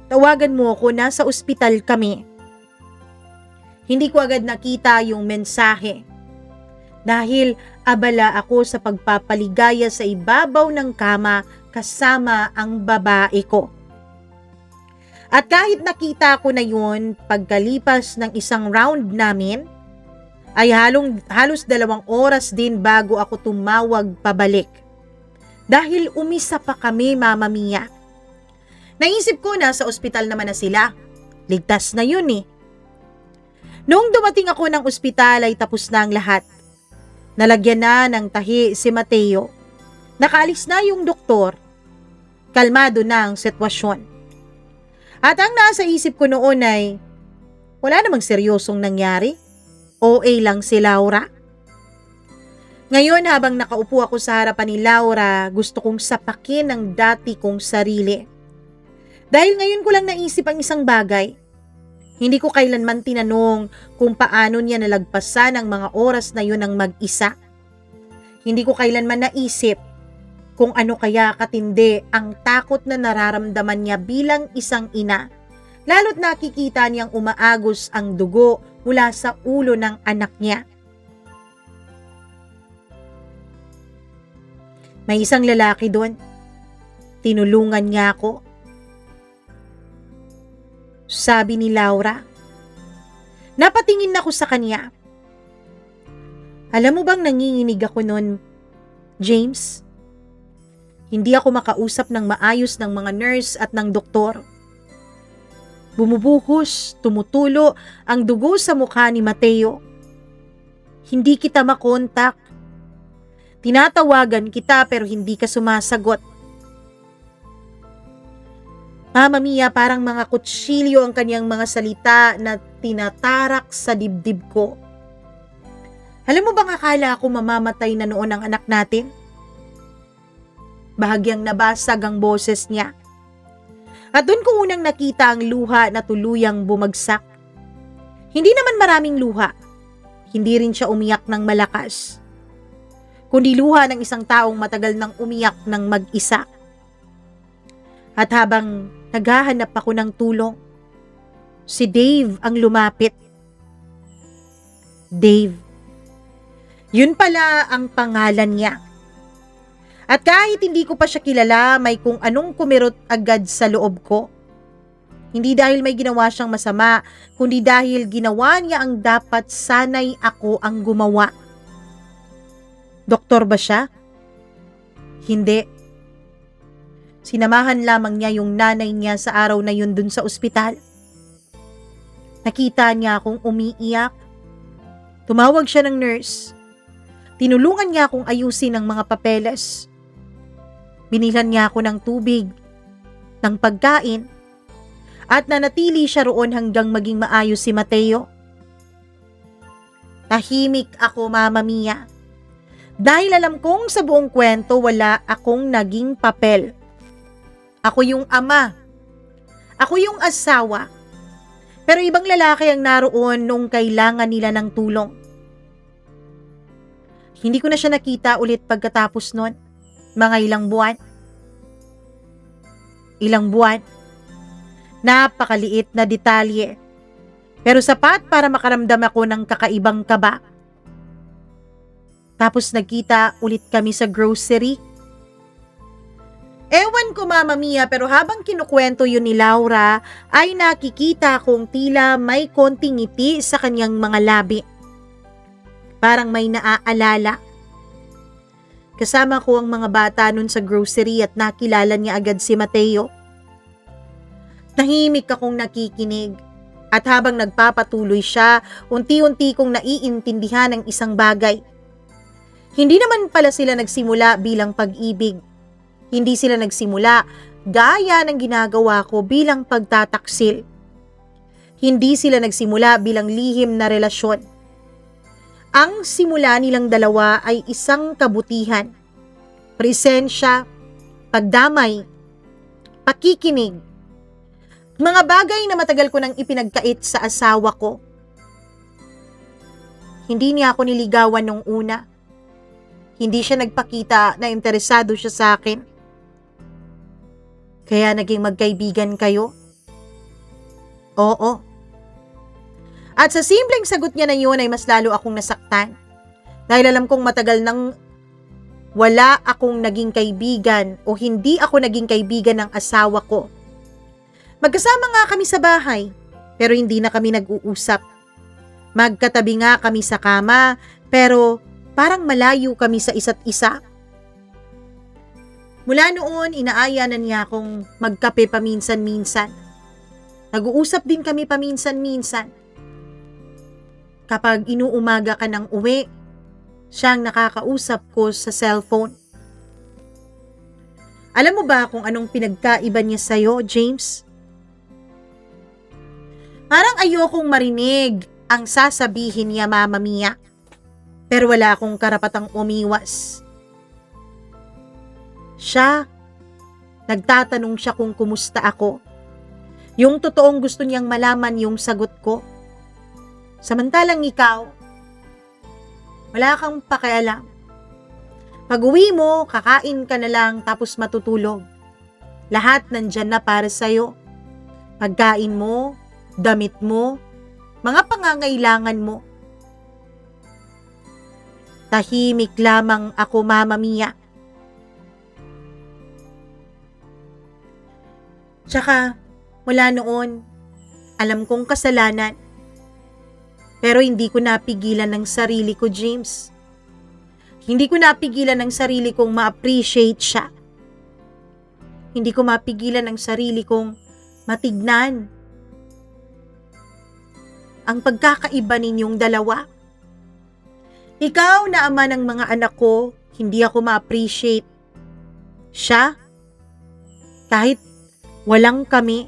Tawagan mo ako, nasa ospital kami. Hindi ko agad nakita yung mensahe. Dahil abala ako sa pagpapaligaya sa ibabaw ng kama kasama ang babae ko. At kahit nakita ko na yun, pagkalipas ng isang round namin, ay halos 2 oras din bago ako tumawag pabalik. Dahil umisa pa kami, Mama Mia. Naisip ko na sa ospital naman na sila. Ligtas na yun eh. Noong dumating ako ng ospital ay tapos na ang lahat. Nalagyan na ng tahi si Mateo. Nakaalis na yung doktor, kalmado na ang sitwasyon. At ang nasa isip ko noon ay, wala namang seryosong nangyari. OA lang si Laura. Ngayon habang nakaupo ako sa harapan ni Laura, gusto kong sapakin ang dati kong sarili. Dahil ngayon ko lang naisip ang isang bagay. Hindi ko kailanman tinanong kung paano niya nalagpasan ang mga oras na yun ng mag-isa. Hindi ko kailanman naisip kung ano kaya katindi ang takot na nararamdaman niya bilang isang ina, lalo't nakikita niyang umaagos ang dugo mula sa ulo ng anak niya. May isang lalaki doon. Tinulungan niya ako. Sabi ni Laura. Napatingin ako sa kanya. Alam mo bang nanginginig ako noon, James? Hindi ako makausap ng maayos ng mga nurse at ng doktor. Bumubuhos, tumutulo ang dugo sa mukha ni Mateo. Hindi kita makontak. Tinatawagan kita pero hindi ka sumasagot. Mama Mia, parang mga kutsilyo ang kanyang mga salita na tinatarak sa dibdib ko. Alam mo bang akala ko mamamatay na noon ang anak natin? Bahagyang nabasag ang boses niya. At doon ko unang nakita ang luha na tuluyang bumagsak. Hindi naman maraming luha. Hindi rin siya umiyak ng malakas. Kundi luha ng isang taong matagal nang umiyak ng mag-isa. At habang naghahanap ako ng tulong, si Dave ang lumapit. Dave. Yun pala ang pangalan niya. At kahit hindi ko pa siya kilala, may kung anong kumirot agad sa loob ko. Hindi dahil may ginawa siyang masama, kundi dahil ginawa niya ang dapat sanay ako ang gumawa. Doktor ba siya? Hindi. Sinamahan lamang niya yung nanay niya sa araw na yun dun sa ospital. Nakita niya akong umiiyak. Tumawag siya ng nurse. Tinulungan niya akong ayusin ang mga papeles. Binilan niya ako ng tubig, ng pagkain, at nanatili siya roon hanggang maging maayos si Mateo. Tahimik ako, Mama Mia. Dahil alam kong sa buong kwento wala akong naging papel. Ako yung ama. Ako yung asawa. Pero ibang lalaki ang naroon nung kailangan nila ng tulong. Hindi ko na siya nakita ulit pagkatapos nun. Mga ilang buwan. Ilang buwan. Napakaliit na detalye. Pero sapat para makaramdam ako ng kakaibang kaba. Tapos nagkita ulit kami sa grocery. Ewan ko, Mama Mia, pero habang kinukwento yun ni Laura, ay nakikita kong tila may konting ngiti sa kanyang mga labi. Parang may naaalala. Kasama ko ang mga bata nun sa grocery at nakilala niya agad si Mateo. Nahimik akong nakikinig at habang nagpapatuloy siya, unti-unti kong naiintindihan ang isang bagay. Hindi naman pala sila nagsimula bilang pag-ibig. Hindi sila nagsimula gaya ng ginagawa ko bilang pagtataksil. Hindi sila nagsimula bilang lihim na relasyon. Ang simula nilang dalawa ay isang kabutihan, presensya, pagdamay, pakikinig. Mga bagay na matagal ko nang ipinagkait sa asawa ko. Hindi niya ako niligawan nung una. Hindi siya nagpakita na interesado siya sa akin. Kaya naging magkaibigan kayo? Oo. At sa simpleng sagot niya na yun ay mas lalo akong nasaktan. Dahil alam kong matagal nang wala akong naging kaibigan o hindi ako naging kaibigan ng asawa ko. Magkasama nga kami sa bahay, pero hindi na kami nag-uusap. Magkatabi nga kami sa kama, pero parang malayo kami sa isa't isa. Mula noon, inaaya na niya akong magkape paminsan-minsan. Nag-uusap din kami paminsan-minsan. Kapag inuumaga ka ng uwi, siya ang nakakausap ko sa cellphone. Alam mo ba kung anong pinagkaiba niya sa'yo, James? Parang ayokong marinig ang sasabihin niya, Mama Mia. Pero wala akong karapatang umiwas. Siya, nagtatanong siya kung kumusta ako. Yung totoong gusto niyang malaman yung sagot ko. Samantalang ikaw, wala kang pakialam. Pag-uwi mo, kakain ka na lang tapos matutulog. Lahat nandyan na para sa'yo. Pagkain mo, damit mo, mga pangangailangan mo. Tahimik lamang ako, Mama Mia. Tsaka, mula noon, alam kong kasalanan. Pero hindi ko napigilan ng sarili ko, James. Hindi ko napigilan ng sarili kong ma-appreciate siya. Hindi ko mapigilan ng sarili kong matignan ang pagkakaiba ninyong dalawa. Ikaw na ama ng mga anak ko, hindi ako ma-appreciate. Siya, kahit walang kami,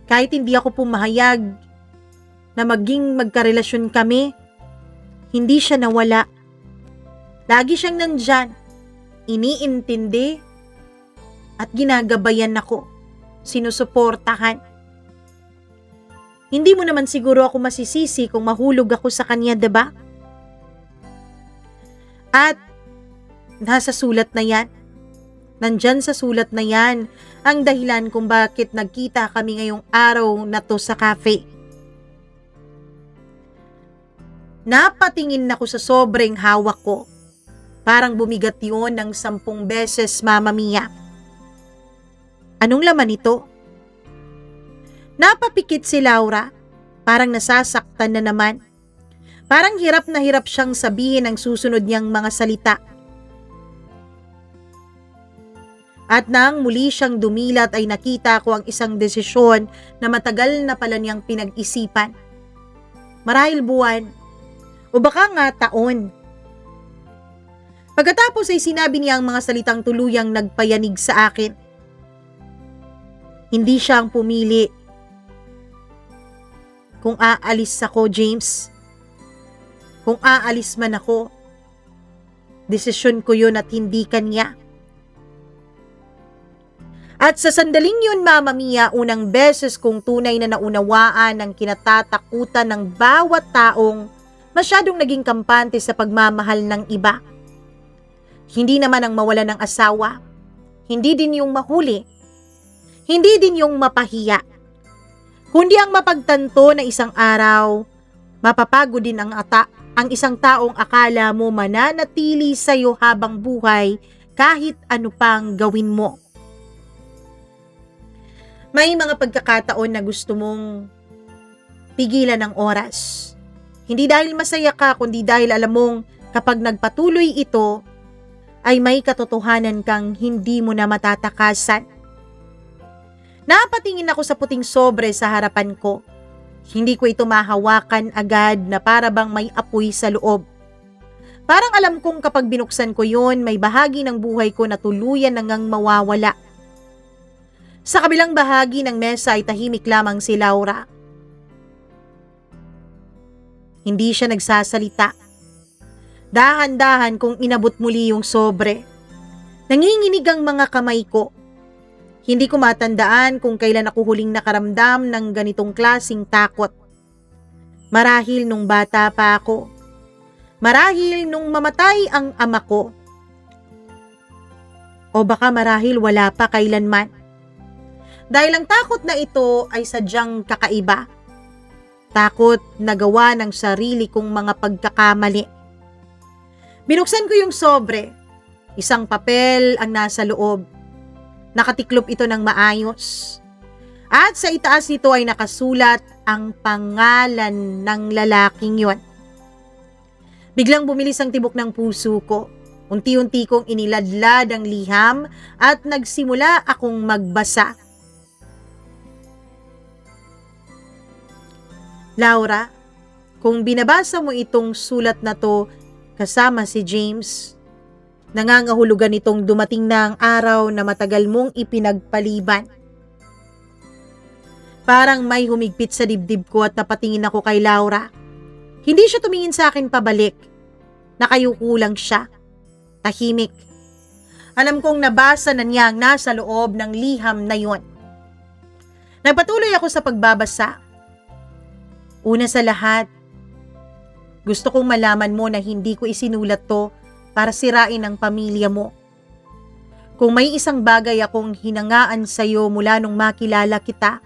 kahit hindi ako pumahayag na maging magkarelasyon kami, hindi siya nawala. Lagi siyang nandyan, iniintindi at ginagabayan ako, sinusuportahan. Hindi mo naman siguro ako masisisi kung mahulog ako sa kanya, diba? At nasa sulat na yan, nandyan sa sulat na yan, ang dahilan kung bakit nagkita kami ngayong araw na to sa cafe. Napatingin ako sa sobrang hawak ko. Parang bumigat yun ng 10 beses, Mama Mia. Anong laman ito? Napapikit si Laura. Parang nasasaktan na naman. Parang hirap na hirap siyang sabihin ang susunod niyang mga salita. At nang muli siyang dumilat ay nakita ko ang isang desisyon na matagal na pala niyang pinag-isipan. Marahil buwan, o baka nga taon. Pagkatapos ay sinabi niya ang mga salitang tuluyang nagpayanig sa akin. Hindi siya ang pumili. Kung aalis ako, James, kung aalis man ako, desisyon ko yun at hindi kanya. At sa sandaling yun, Mama Mia, unang beses kong tunay na naunawaan ang kinatatakutan ng bawat taong masyadong naging kampante sa pagmamahal ng iba. Hindi naman ang mawala ng asawa, hindi din yung mahuli, hindi din yung mapahiya, kundi ang mapagtanto na isang araw, mapapagod din ang isang taong akala mo mananatili sa'yo habang buhay kahit ano pang gawin mo. May mga pagkakataon na gusto mong pigilan ng oras. Hindi dahil masaya ka, kundi dahil alam mong kapag nagpatuloy ito, ay may katotohanan kang hindi mo na matatakasan. Napatingin ako sa puting sobre sa harapan ko. Hindi ko ito mahawakan agad na para bang may apoy sa loob. Parang alam kong kapag binuksan ko yun, may bahagi ng buhay ko na tuluyan nang mawawala. Sa kabilang bahagi ng mesa ay tahimik lamang si Laura. Hindi siya nagsasalita. Dahan-dahan kong inabot muli yung sobre. Nanginginig ang mga kamay ko. Hindi ko matandaan kung kailan ako huling nakaramdam ng ganitong klasing takot. Marahil nung bata pa ako. Marahil nung mamatay ang ama ko. O baka marahil wala pa kailanman. Dahil ang takot na ito ay sadyang kakaiba. Takot na gawa ng sarili kong mga pagkakamali. Binuksan ko yung sobre. Isang papel ang nasa loob. Nakatiklop ito ng maayos. At sa itaas nito ay nakasulat ang pangalan ng lalaking yon. Biglang bumilis ang tibok ng puso ko. Unti-unti kong iniladlad ang liham at nagsimula akong magbasa. Laura, kung binabasa mo itong sulat na to kasama si James, Nangangahulugan itong dumating na ang araw na matagal mong ipinagpaliban. Parang may humigpit sa dibdib ko at napatingin ako kay Laura. Hindi siya tumingin sa akin pabalik. Nakayuko lang siya. Tahimik. Alam kong nabasa na niya ang nasa loob ng liham na yon. Nagpatuloy ako sa pagbabasa. Una sa lahat, gusto kong malaman mo na hindi ko isinulat to para sirain ang pamilya mo. Kung may isang bagay akong hinangaan sa'yo mula nung makilala kita,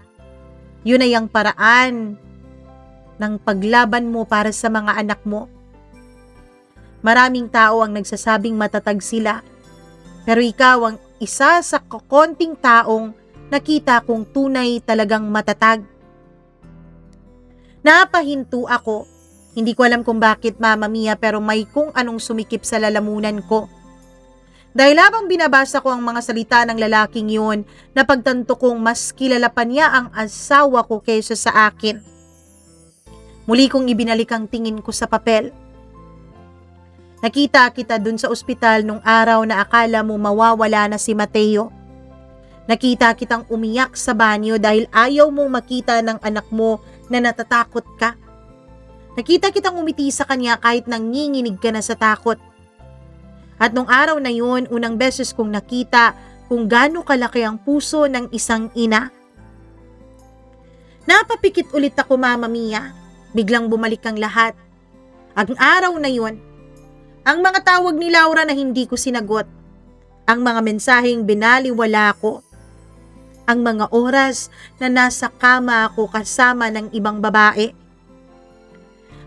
yun ay ang paraan ng paglaban mo para sa mga anak mo. Maraming tao ang nagsasabing matatag sila, pero ikaw ang isa sa konting taong nakita kong tunay talagang matatag. Napahinto ako. Hindi ko alam kung bakit, Mama Mia, pero may kung anong sumikip sa lalamunan ko. Dahil habang binabasa ko ang mga salita ng lalaking yun, napagtanto kong mas kilala pa niya ang asawa ko kaysa sa akin. Muli kong ibinalik ang tingin ko sa papel. Nakita kita dun sa ospital nung araw na akala mo mawawala na si Mateo. Nakita kitang umiyak sa banyo dahil ayaw mong makita ng anak mo na natatakot ka. Nakita kitang umiti sa kanya kahit nanginginig ka na sa takot. At nung araw na yun, unang beses kong nakita kung gaano kalaki ang puso ng isang ina. Napapikit ulit ako, Mama Mia. Biglang bumalik ang lahat. Ang araw na yun, ang mga tawag ni Laura na hindi ko sinagot, ang mga mensaheng binaliwala ko, ang mga oras na nasa kama ako kasama ng ibang babae.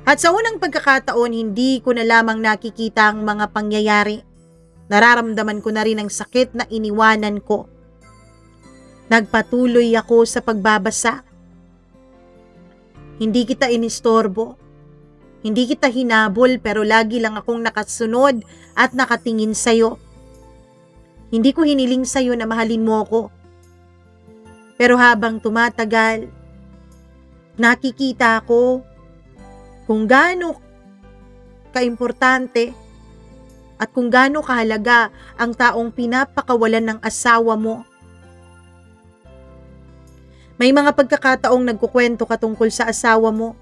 At sa unang pagkakataon, hindi ko na lamang nakikita ang mga pangyayari. Nararamdaman ko na rin ang sakit na iniwanan ko. Nagpatuloy ako sa pagbabasa. Hindi kita inistorbo. Hindi kita hinabol pero lagi lang akong nakasunod at nakatingin sa'yo. Hindi ko hiniling sa'yo na mahalin mo ako. Pero habang tumatagal, nakikita ko kung gaano kaimportante at kung gaano kahalaga ang taong pinapakawalan ng asawa mo. May mga pagkakataong nagkukwento ka tungkol sa asawa mo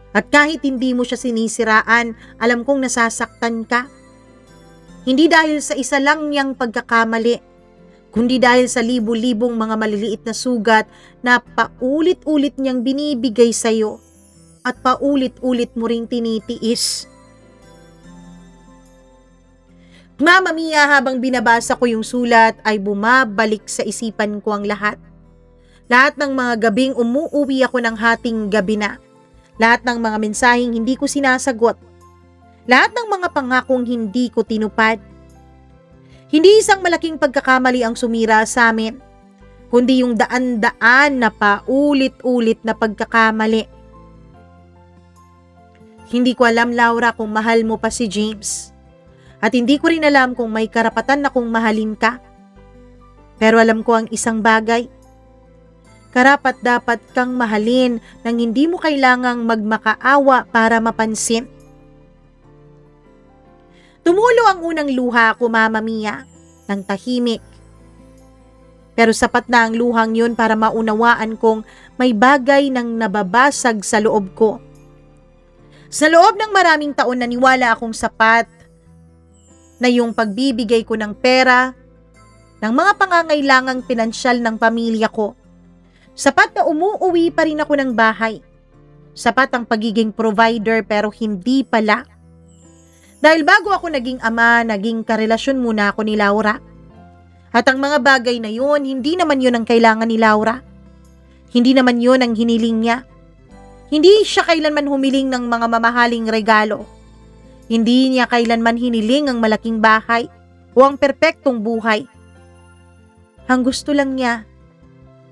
at kahit hindi mo siya sinisiraan, alam kong nasasaktan ka. Hindi dahil sa isa lang niyang pagkakamali, kundi dahil sa libu-libong mga maliliit na sugat na paulit-ulit niyang binibigay sa'yo at paulit-ulit mo ring tinitiis. Mama Mia, habang binabasa ko yung sulat ay bumabalik sa isipan ko ang lahat. Lahat ng mga gabing umuuwi ako ng hating gabi na. Lahat ng mga mensaheng hindi ko sinasagot. Lahat ng mga pangakong hindi ko tinupad. Hindi isang malaking pagkakamali ang sumira sa amin, kundi yung daan-daan na paulit-ulit na pagkakamali. Hindi ko alam, Laura, kung mahal mo pa si James. At hindi ko rin alam kung may karapatan na kung mahalin ka. Pero alam ko ang isang bagay. Karapat-dapat kang mahalin nang hindi mo kailangang magmakaawa para mapansin. Tumulo ang unang luha ko, Mama Mia, ng tahimik. Pero sapat na ang luhang yun para maunawaan kong may bagay nang nababasag sa loob ko. Sa loob ng maraming taon naniwala akong sapat na yung pagbibigay ko ng pera, ng mga pangangailangang pinansyal ng pamilya ko. Sapat na umuuwi pa rin ako ng bahay. Sapat ang pagiging provider pero hindi pala. Dahil bago ako naging ama, naging karelasyon muna ako ni Laura. At ang mga bagay na yun, hindi naman yun ang kailangan ni Laura. Hindi naman yun ang hiniling niya. Hindi siya kailanman humiling ng mga mamahaling regalo. Hindi niya kailanman hiniling ang malaking bahay o ang perpektong buhay. Ang gusto lang niya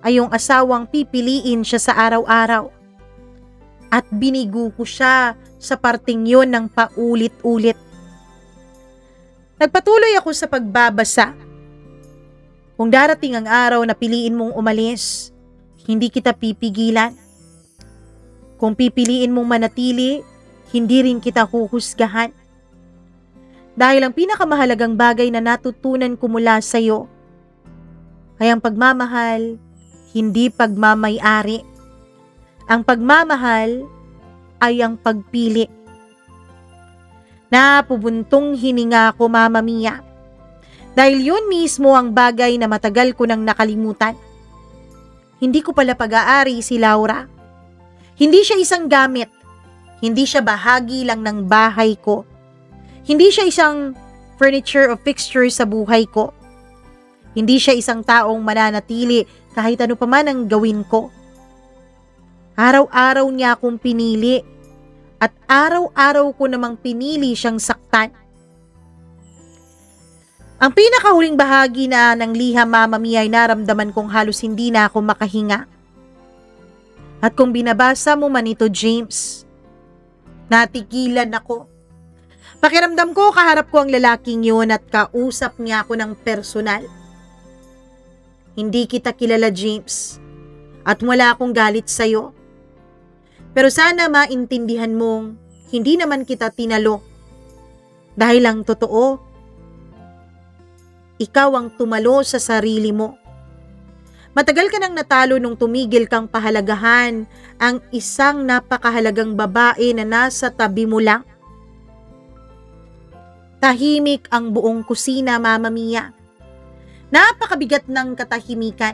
ay yung asawang pipiliin siya sa araw-araw. At binigo ko siya sa parting yon ng paulit-ulit. Nagpatuloy ako sa pagbabasa. Kung darating ang araw na piliin mong umalis, hindi kita pipigilan. Kung pipiliin mong manatili, hindi rin kita huhusgahan. Dahil ang pinakamahalagang bagay na natutunan ko mula sa iyo ay ang pagmamahal, hindi pagmamay-ari. Ang pagmamahal ay ang pagpili. Napubuntong hininga ko, Mama Mia. Dahil yun mismo ang bagay na matagal ko nang nakalimutan. Hindi ko pala pag-aari si Laura. Hindi siya isang gamit. Hindi siya bahagi lang ng bahay ko. Hindi siya isang furniture o fixture sa buhay ko. Hindi siya isang taong mananatili kahit ano pa man ang gawin ko. Araw-araw niya akong pinili at araw-araw ko namang pinili siyang saktan. Ang pinakahuling bahagi na ng liham, Mama Mia, ay naramdaman kong halos hindi na ako makahinga. At kung binabasa mo man ito, James, natigilan ako. Pakiramdam ko kaharap ko ang lalaking yun at kausap niya ako ng personal. Hindi kita kilala, James, at wala akong galit sa'yo. Pero sana maintindihan mong hindi naman kita tinalo. Dahil ang totoo, ikaw ang tumalo sa sarili mo. Matagal ka nang natalo nung tumigil kang pahalagahan ang isang napakahalagang babae na nasa tabi mo lang. Tahimik ang buong kusina, Mama Mia. Napakabigat ng katahimikan.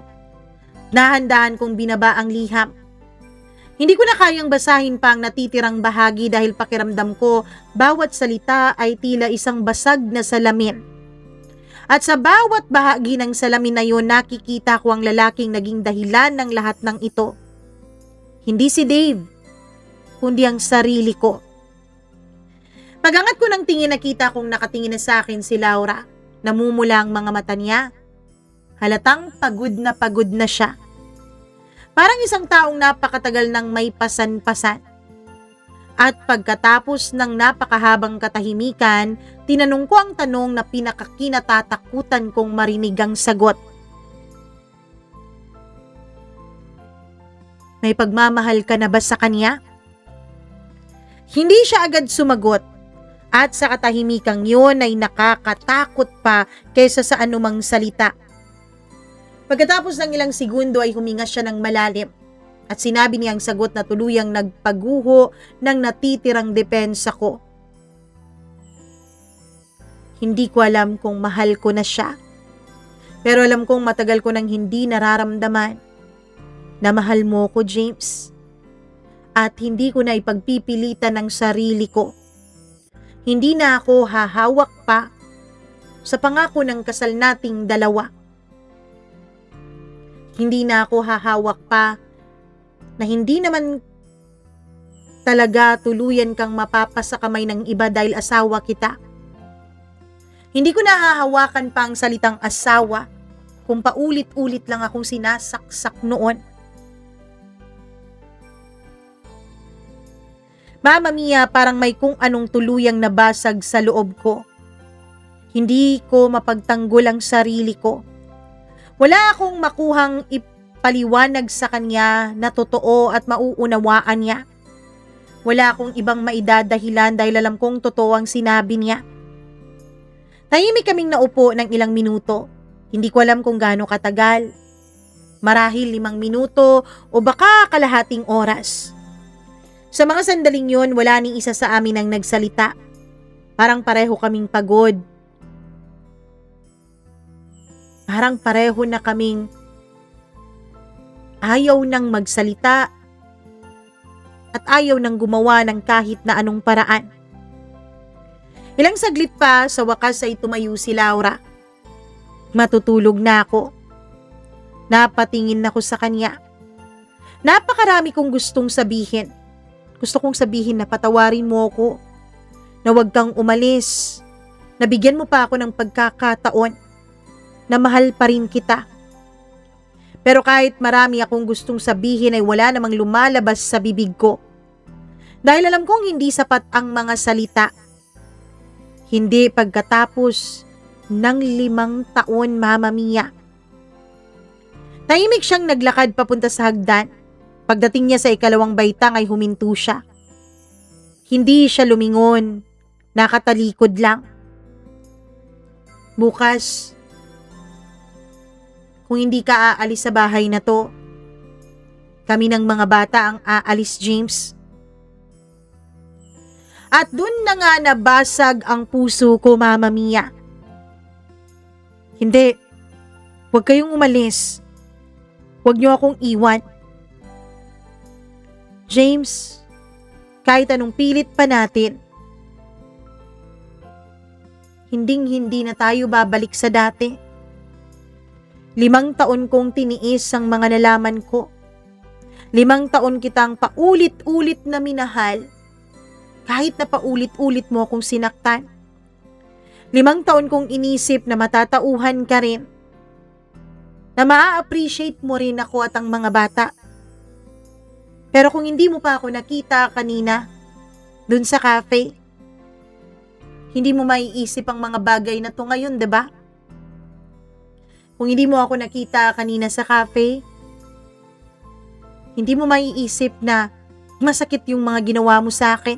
Dahan-dahan kong binaba ang liham. Hindi ko na kayang basahin pa ang natitirang bahagi dahil pakiramdam ko bawat salita ay tila isang basag na salamin. At sa bawat bahagi ng salamin na yun, nakikita ko ang lalaking naging dahilan ng lahat ng ito. Hindi si Dave, kundi ang sarili ko. Pagangat ko ng tingin, nakita kong nakatingin na sa akin si Laura. Namumula ang mga mata niya. Halatang pagod na siya. Parang isang taong napakatagal nang may pasan-pasan. At pagkatapos ng napakahabang katahimikan, tinanong ko ang tanong na pinakakinatatakutan kong marinig ang sagot. May pagmamahal ka na ba sa kanya? Hindi siya agad sumagot. At sa katahimikang yun ay nakakatakot pa kaysa sa anumang salita. Pagkatapos ng ilang segundo ay huminga siya ng malalim at sinabi niya ang sagot na tuluyang nagpaguho ng natitirang depensa ko. Hindi ko alam kung mahal ko na siya. Pero alam kong matagal ko nang hindi nararamdaman na mahal mo ko, James. At hindi ko na ipagpipilitan ng sarili ko. Hindi na ako hahawak pa sa pangako ng kasal nating dalawa. Hindi na ako hahawak pa na hindi naman talaga tuluyan kang mapapasa kamay ng iba dahil asawa kita. Hindi ko na hahawakan pa ang salitang asawa kung paulit-ulit lang akong sinasaksak noon. Mama Mia, parang may kung anong tuluyang nabasag sa loob ko. Hindi ko mapagtanggol ang sarili ko. Wala akong makuhang ipaliwanag sa kanya na totoo at mauunawaan niya. Wala akong ibang maidadahilan dahil alam kong totoo ang sinabi niya. Tahimik kaming naupo ng ilang minuto. Hindi ko alam kung gaano katagal. Marahil 5 minuto o baka kalahating oras. Sa mga sandaling yun, wala ni isa sa amin ang nagsalita. Parang pareho kaming pagod. Parang pareho na kaming ayaw nang magsalita at ayaw nang gumawa ng kahit na anong paraan. Ilang saglit pa, sa wakas ay tumayo si Laura. Matutulog na ako. Napatingin ako sa kanya. Napakarami kong gustong sabihin. Gusto kong sabihin na patawarin mo ako, na huwag kang umalis, na bigyan mo pa ako ng pagkakataon, na mahal pa rin kita. Pero kahit marami akong gustong sabihin ay wala namang lumalabas sa bibig ko. Dahil alam kong hindi sapat ang mga salita. Hindi pagkatapos ng 5 taon, Mama Mia. Tahimik siyang naglakad papunta sa hagdan. Pagdating niya sa ikalawang baitang ay huminto siya. Hindi siya lumingon, nakatalikod lang. Bukas, kung hindi ka aalis sa bahay na to, kami ng mga bata ang aalis, James. At dun na nga nabasag ang puso ko, Mama Mia. Hindi, huwag kayong umalis. Huwag niyo akong iwan. James, kahit anong pilit pa natin, hinding-hindi na tayo babalik sa dati. 5 taon kong tiniis ang mga nalaman ko. 5 taon kitang paulit-ulit na minahal, kahit na paulit-ulit mo akong sinaktan. 5 taon kong inisip na matatauhan ka rin, na maa-appreciate mo rin ako at ang mga bata. Pero kung hindi mo pa ako nakita kanina, dun sa cafe, hindi mo maiisip ang mga bagay na to ngayon, 'di ba? Kung hindi mo ako nakita kanina sa cafe, hindi mo maiisip na masakit yung mga ginawa mo sa akin.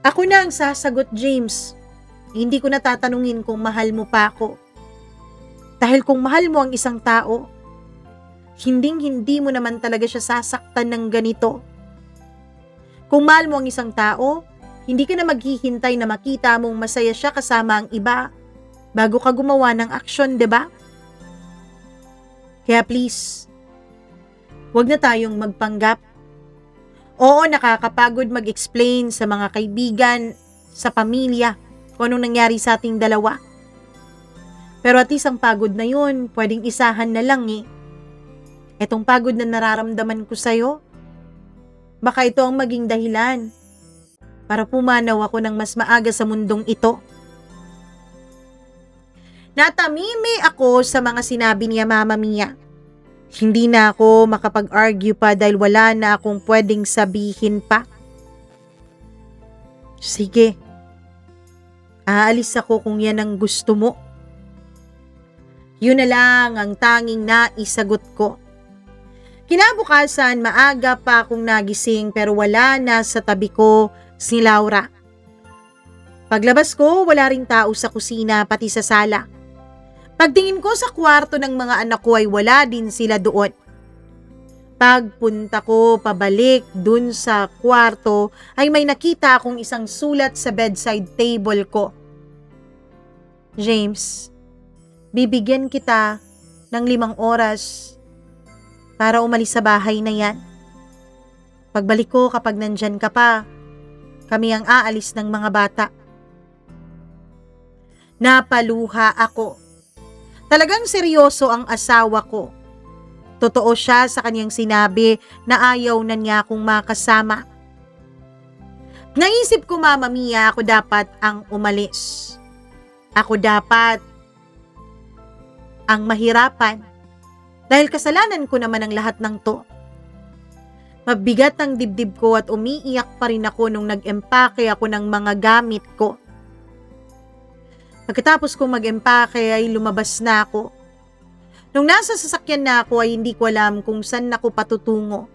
Ako na ang sasagot, James. Hindi ko na tatanungin kung mahal mo pa ako. Dahil kung mahal mo ang isang tao, hinding-hindi mo naman talaga siya sasaktan ng ganito. Kung mahal mo ang isang tao, hindi ka na maghihintay na makita mong masaya siya kasama ang iba bago ka gumawa ng aksyon, 'di ba? Kaya please, huwag na tayong magpanggap. Oo, nakakapagod mag-explain sa mga kaibigan, sa pamilya, kung anong nangyari sa ating dalawa. Pero at least ang pagod na yun, pwedeng isahan na lang eh. Etong pagod na nararamdaman ko sa'yo, baka ito ang maging dahilan para pumanaw ako ng mas maaga sa mundong ito. Natamimi ako sa mga sinabi niya, Mama Mia. Hindi na ako makapag-argue pa dahil wala na akong pwedeng sabihin pa. Sige, aalis ako kung yan ang gusto mo. Yun na lang ang tanging naisagot ko. Kinabukasan, maaga pa akong nagising pero wala na sa tabi ko si Laura. Paglabas ko, wala ring tao sa kusina pati sa sala. Pagtingin ko sa kwarto ng mga anak ko ay wala din sila doon. Pagpunta ko pabalik dun sa kwarto ay may nakita akong isang sulat sa bedside table ko. James, bibigyan kita ng 5 oras para umalis sa bahay na yan. Pagbalik ko kapag nandyan ka pa, kami ang aalis ng mga bata. Napaluha ako. Talagang seryoso ang asawa ko. Totoo siya sa kanyang sinabi na ayaw na niya akong makasama. Naisip ko, Mama Mia, ako dapat ang umalis. Ako dapat ang mahirapan. Dahil kasalanan ko naman ang lahat ng to. Mabigat ang dibdib ko at umiiyak pa rin ako nung nag-empake ako ng mga gamit ko. Pagkatapos kong mag-empake ay lumabas na ako. Nung nasa sasakyan na ako ay hindi ko alam kung saan ako patutungo.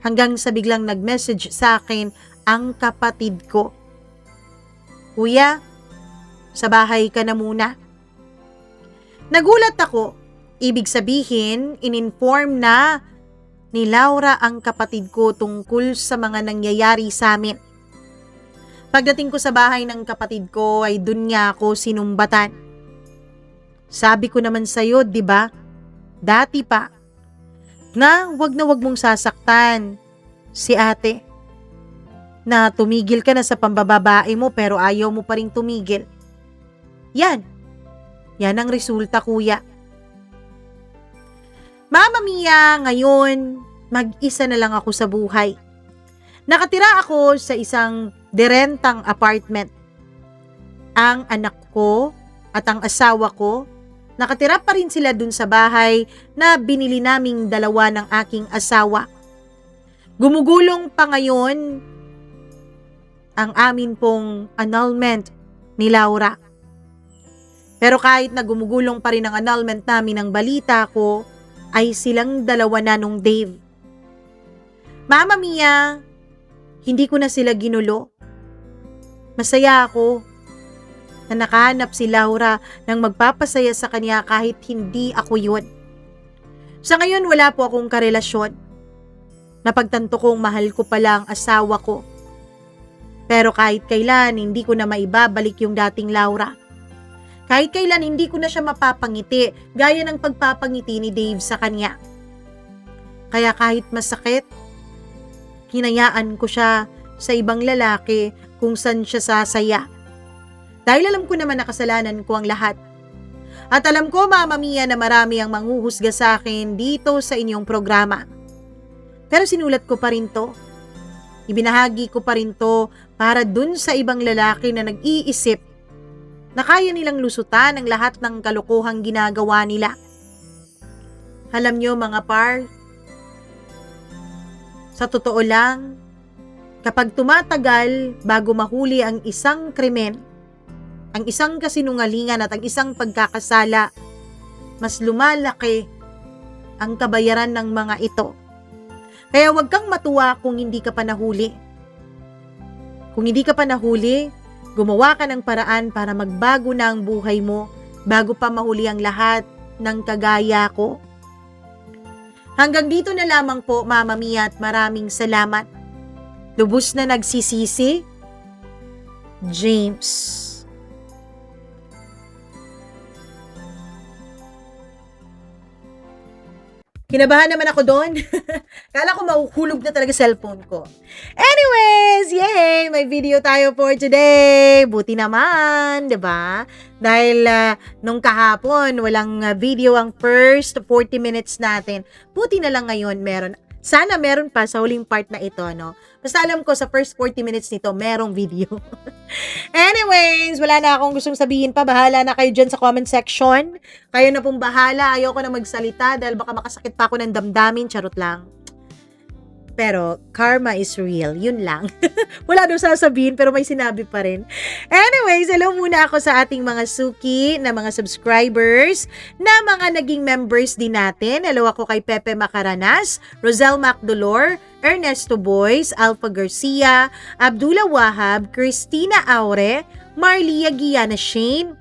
Hanggang sa biglang nag-message sa akin ang kapatid ko. Kuya, sa bahay ka na muna. Nagulat ako. Ibig sabihin, in-inform na ni Laura ang kapatid ko tungkol sa mga nangyayari sa amin. Pagdating ko sa bahay ng kapatid ko ay dun niya ako sinumbatan. Sabi ko naman sa'yo, di ba? Dati pa. Na wag mong sasaktan si ate. Na tumigil ka na sa pambababae mo pero ayaw mo pa rin tumigil. Yan. Yan ang resulta, kuya. Mama Mia, ngayon, mag-isa na lang ako sa buhay. Nakatira ako sa isang derentang apartment. Ang anak ko at ang asawa ko, nakatira pa rin sila dun sa bahay na binili naming dalawa ng aking asawa. Gumugulong pa ngayon ang amin pong annulment ni Laura. Pero kahit na gumugulong pa rin ang annulment namin, ang balita ko ay silang dalawa na nung Dave. Mama Mia, hindi ko na sila ginulo. Masaya ako na nakahanap si Laura ng magpapasaya sa kanya kahit hindi ako yun. Sa ngayon wala po akong karelasyon. Napagtanto kong mahal ko pala ang asawa ko. Pero kahit kailan hindi ko na maibabalik yung dating Laura. Kahit kailan hindi ko na siya mapapangiti gaya ng pagpapangiti ni Dave sa kanya. Kaya kahit masakit, hinayaan ko siya sa ibang lalaki kung saan siya sasaya. Dahil alam ko naman na kasalanan ko ang lahat. At alam ko, Mama Mia, na marami ang manghuhusga sa akin dito sa inyong programa. Pero sinulat ko pa rin to. Ibinahagi ko pa rin to para dun sa ibang lalaki na nag-iisip na kaya nilang lusutan ang lahat ng kalokohang ginagawa nila. Alam nyo mga par, sa totoo lang, kapag tumatagal bago mahuli ang isang krimen, ang isang kasinungalingan at ang isang pagkakasala, mas lumalaki ang kabayaran ng mga ito. Kaya huwag kang matuwa kung hindi ka pa nahuli. Kung hindi ka pa nahuli, gumawa ka ng paraan para magbago na ang buhay mo bago pa mahuli ang lahat ng kagaya ko. Hanggang dito na lamang po, Mama Mia, at maraming salamat. Lubos na nagsisisi, James. Kinabahan naman ako doon. Kala ko mahuhulog na talaga cellphone ko. Anyways, yay! May video tayo for today. Buti naman, 'di ba? Dahil nung kahapon, walang video ang first 40 minutes natin. Buti na lang ngayon meron. Sana meron pa sa huling part na ito, no? Basta alam ko sa first 40 minutes nito, merong video. Anyways, wala na akong gustong sabihin pa. Bahala na kayo dyan sa comment section. Kayo na pong bahala. Ayoko na magsalita dahil baka makasakit pa ako ng damdamin. Charot lang. Pero karma is real. Yun lang. Wala daw sasabihin pero may sinabi pa rin. Anyways, hello muna ako sa ating mga suki na mga subscribers na mga naging members din natin. Hello ako kay Pepe Macaranas, Rosel Macdolor, Ernesto Boys, Alpha Garcia, Abdullah Wahab, Christina Aure, Marlia Guiana Shane,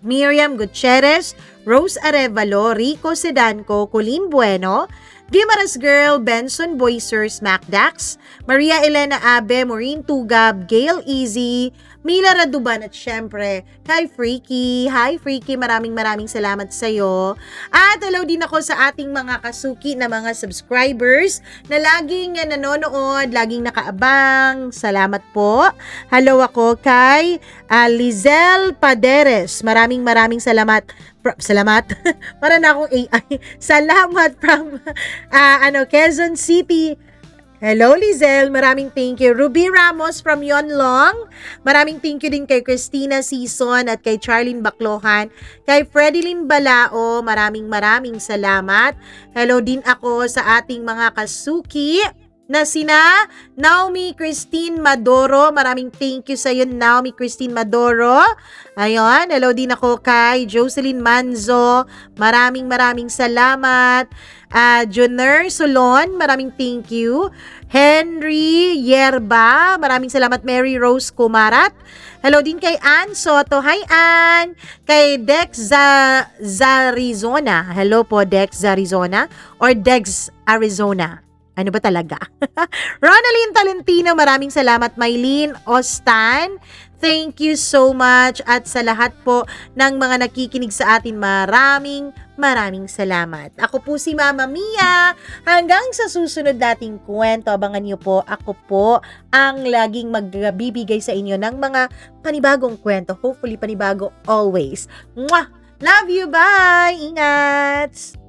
Miriam Gutierrez, Rose Arevalo, Rico Sedanco, Colleen Bueno, Gimaras Girl, Benson Boycer, Smackdax, Maria Elena Abe, Maureen Tugab, Gail Easy, Mila Raduban at syempre kay Freaky. Hi Freaky, maraming salamat sa iyo. At hello din ako sa ating mga kasuki na mga subscribers na laging nanonood, laging nakaabang. Salamat po. Hello ako kay Lizelle Paderes. Maraming salamat. Salamat. Para na akong AI. Salamat from Quezon City. Hello, Lizelle. Maraming thank you. Ruby Ramos from Yonlong. Maraming thank you din kay Christina Season at kay Charlene Baclohan. Kay Fredilyn Balao, maraming salamat. Hello din ako sa ating mga kasuki na sina Naomi Christine Madoro. Maraming thank you sa iyo, Naomi Christine Madoro. Ayun, hello din ako kay Jocelyn Manzo. Maraming salamat. Joner Solon, maraming thank you. Henry Yerba, maraming salamat. Mary Rose Kumarat. Hello din kay Ann Soto. Hi Ann. Kay Dex Zarizona. Hello po Dex Zarizona or Dex Arizona. Ano ba talaga? Ronaldine Talentino, maraming salamat. Maylene Ostan, thank you so much. At sa lahat po ng mga nakikinig sa atin, maraming salamat. Ako po si Mama Mia. Hanggang sa susunod nating kwento, abangan niyo po, ako po ang laging magbibigay sa inyo ng mga panibagong kwento. Hopefully panibago always. Mwah! Love you, bye! Ingat!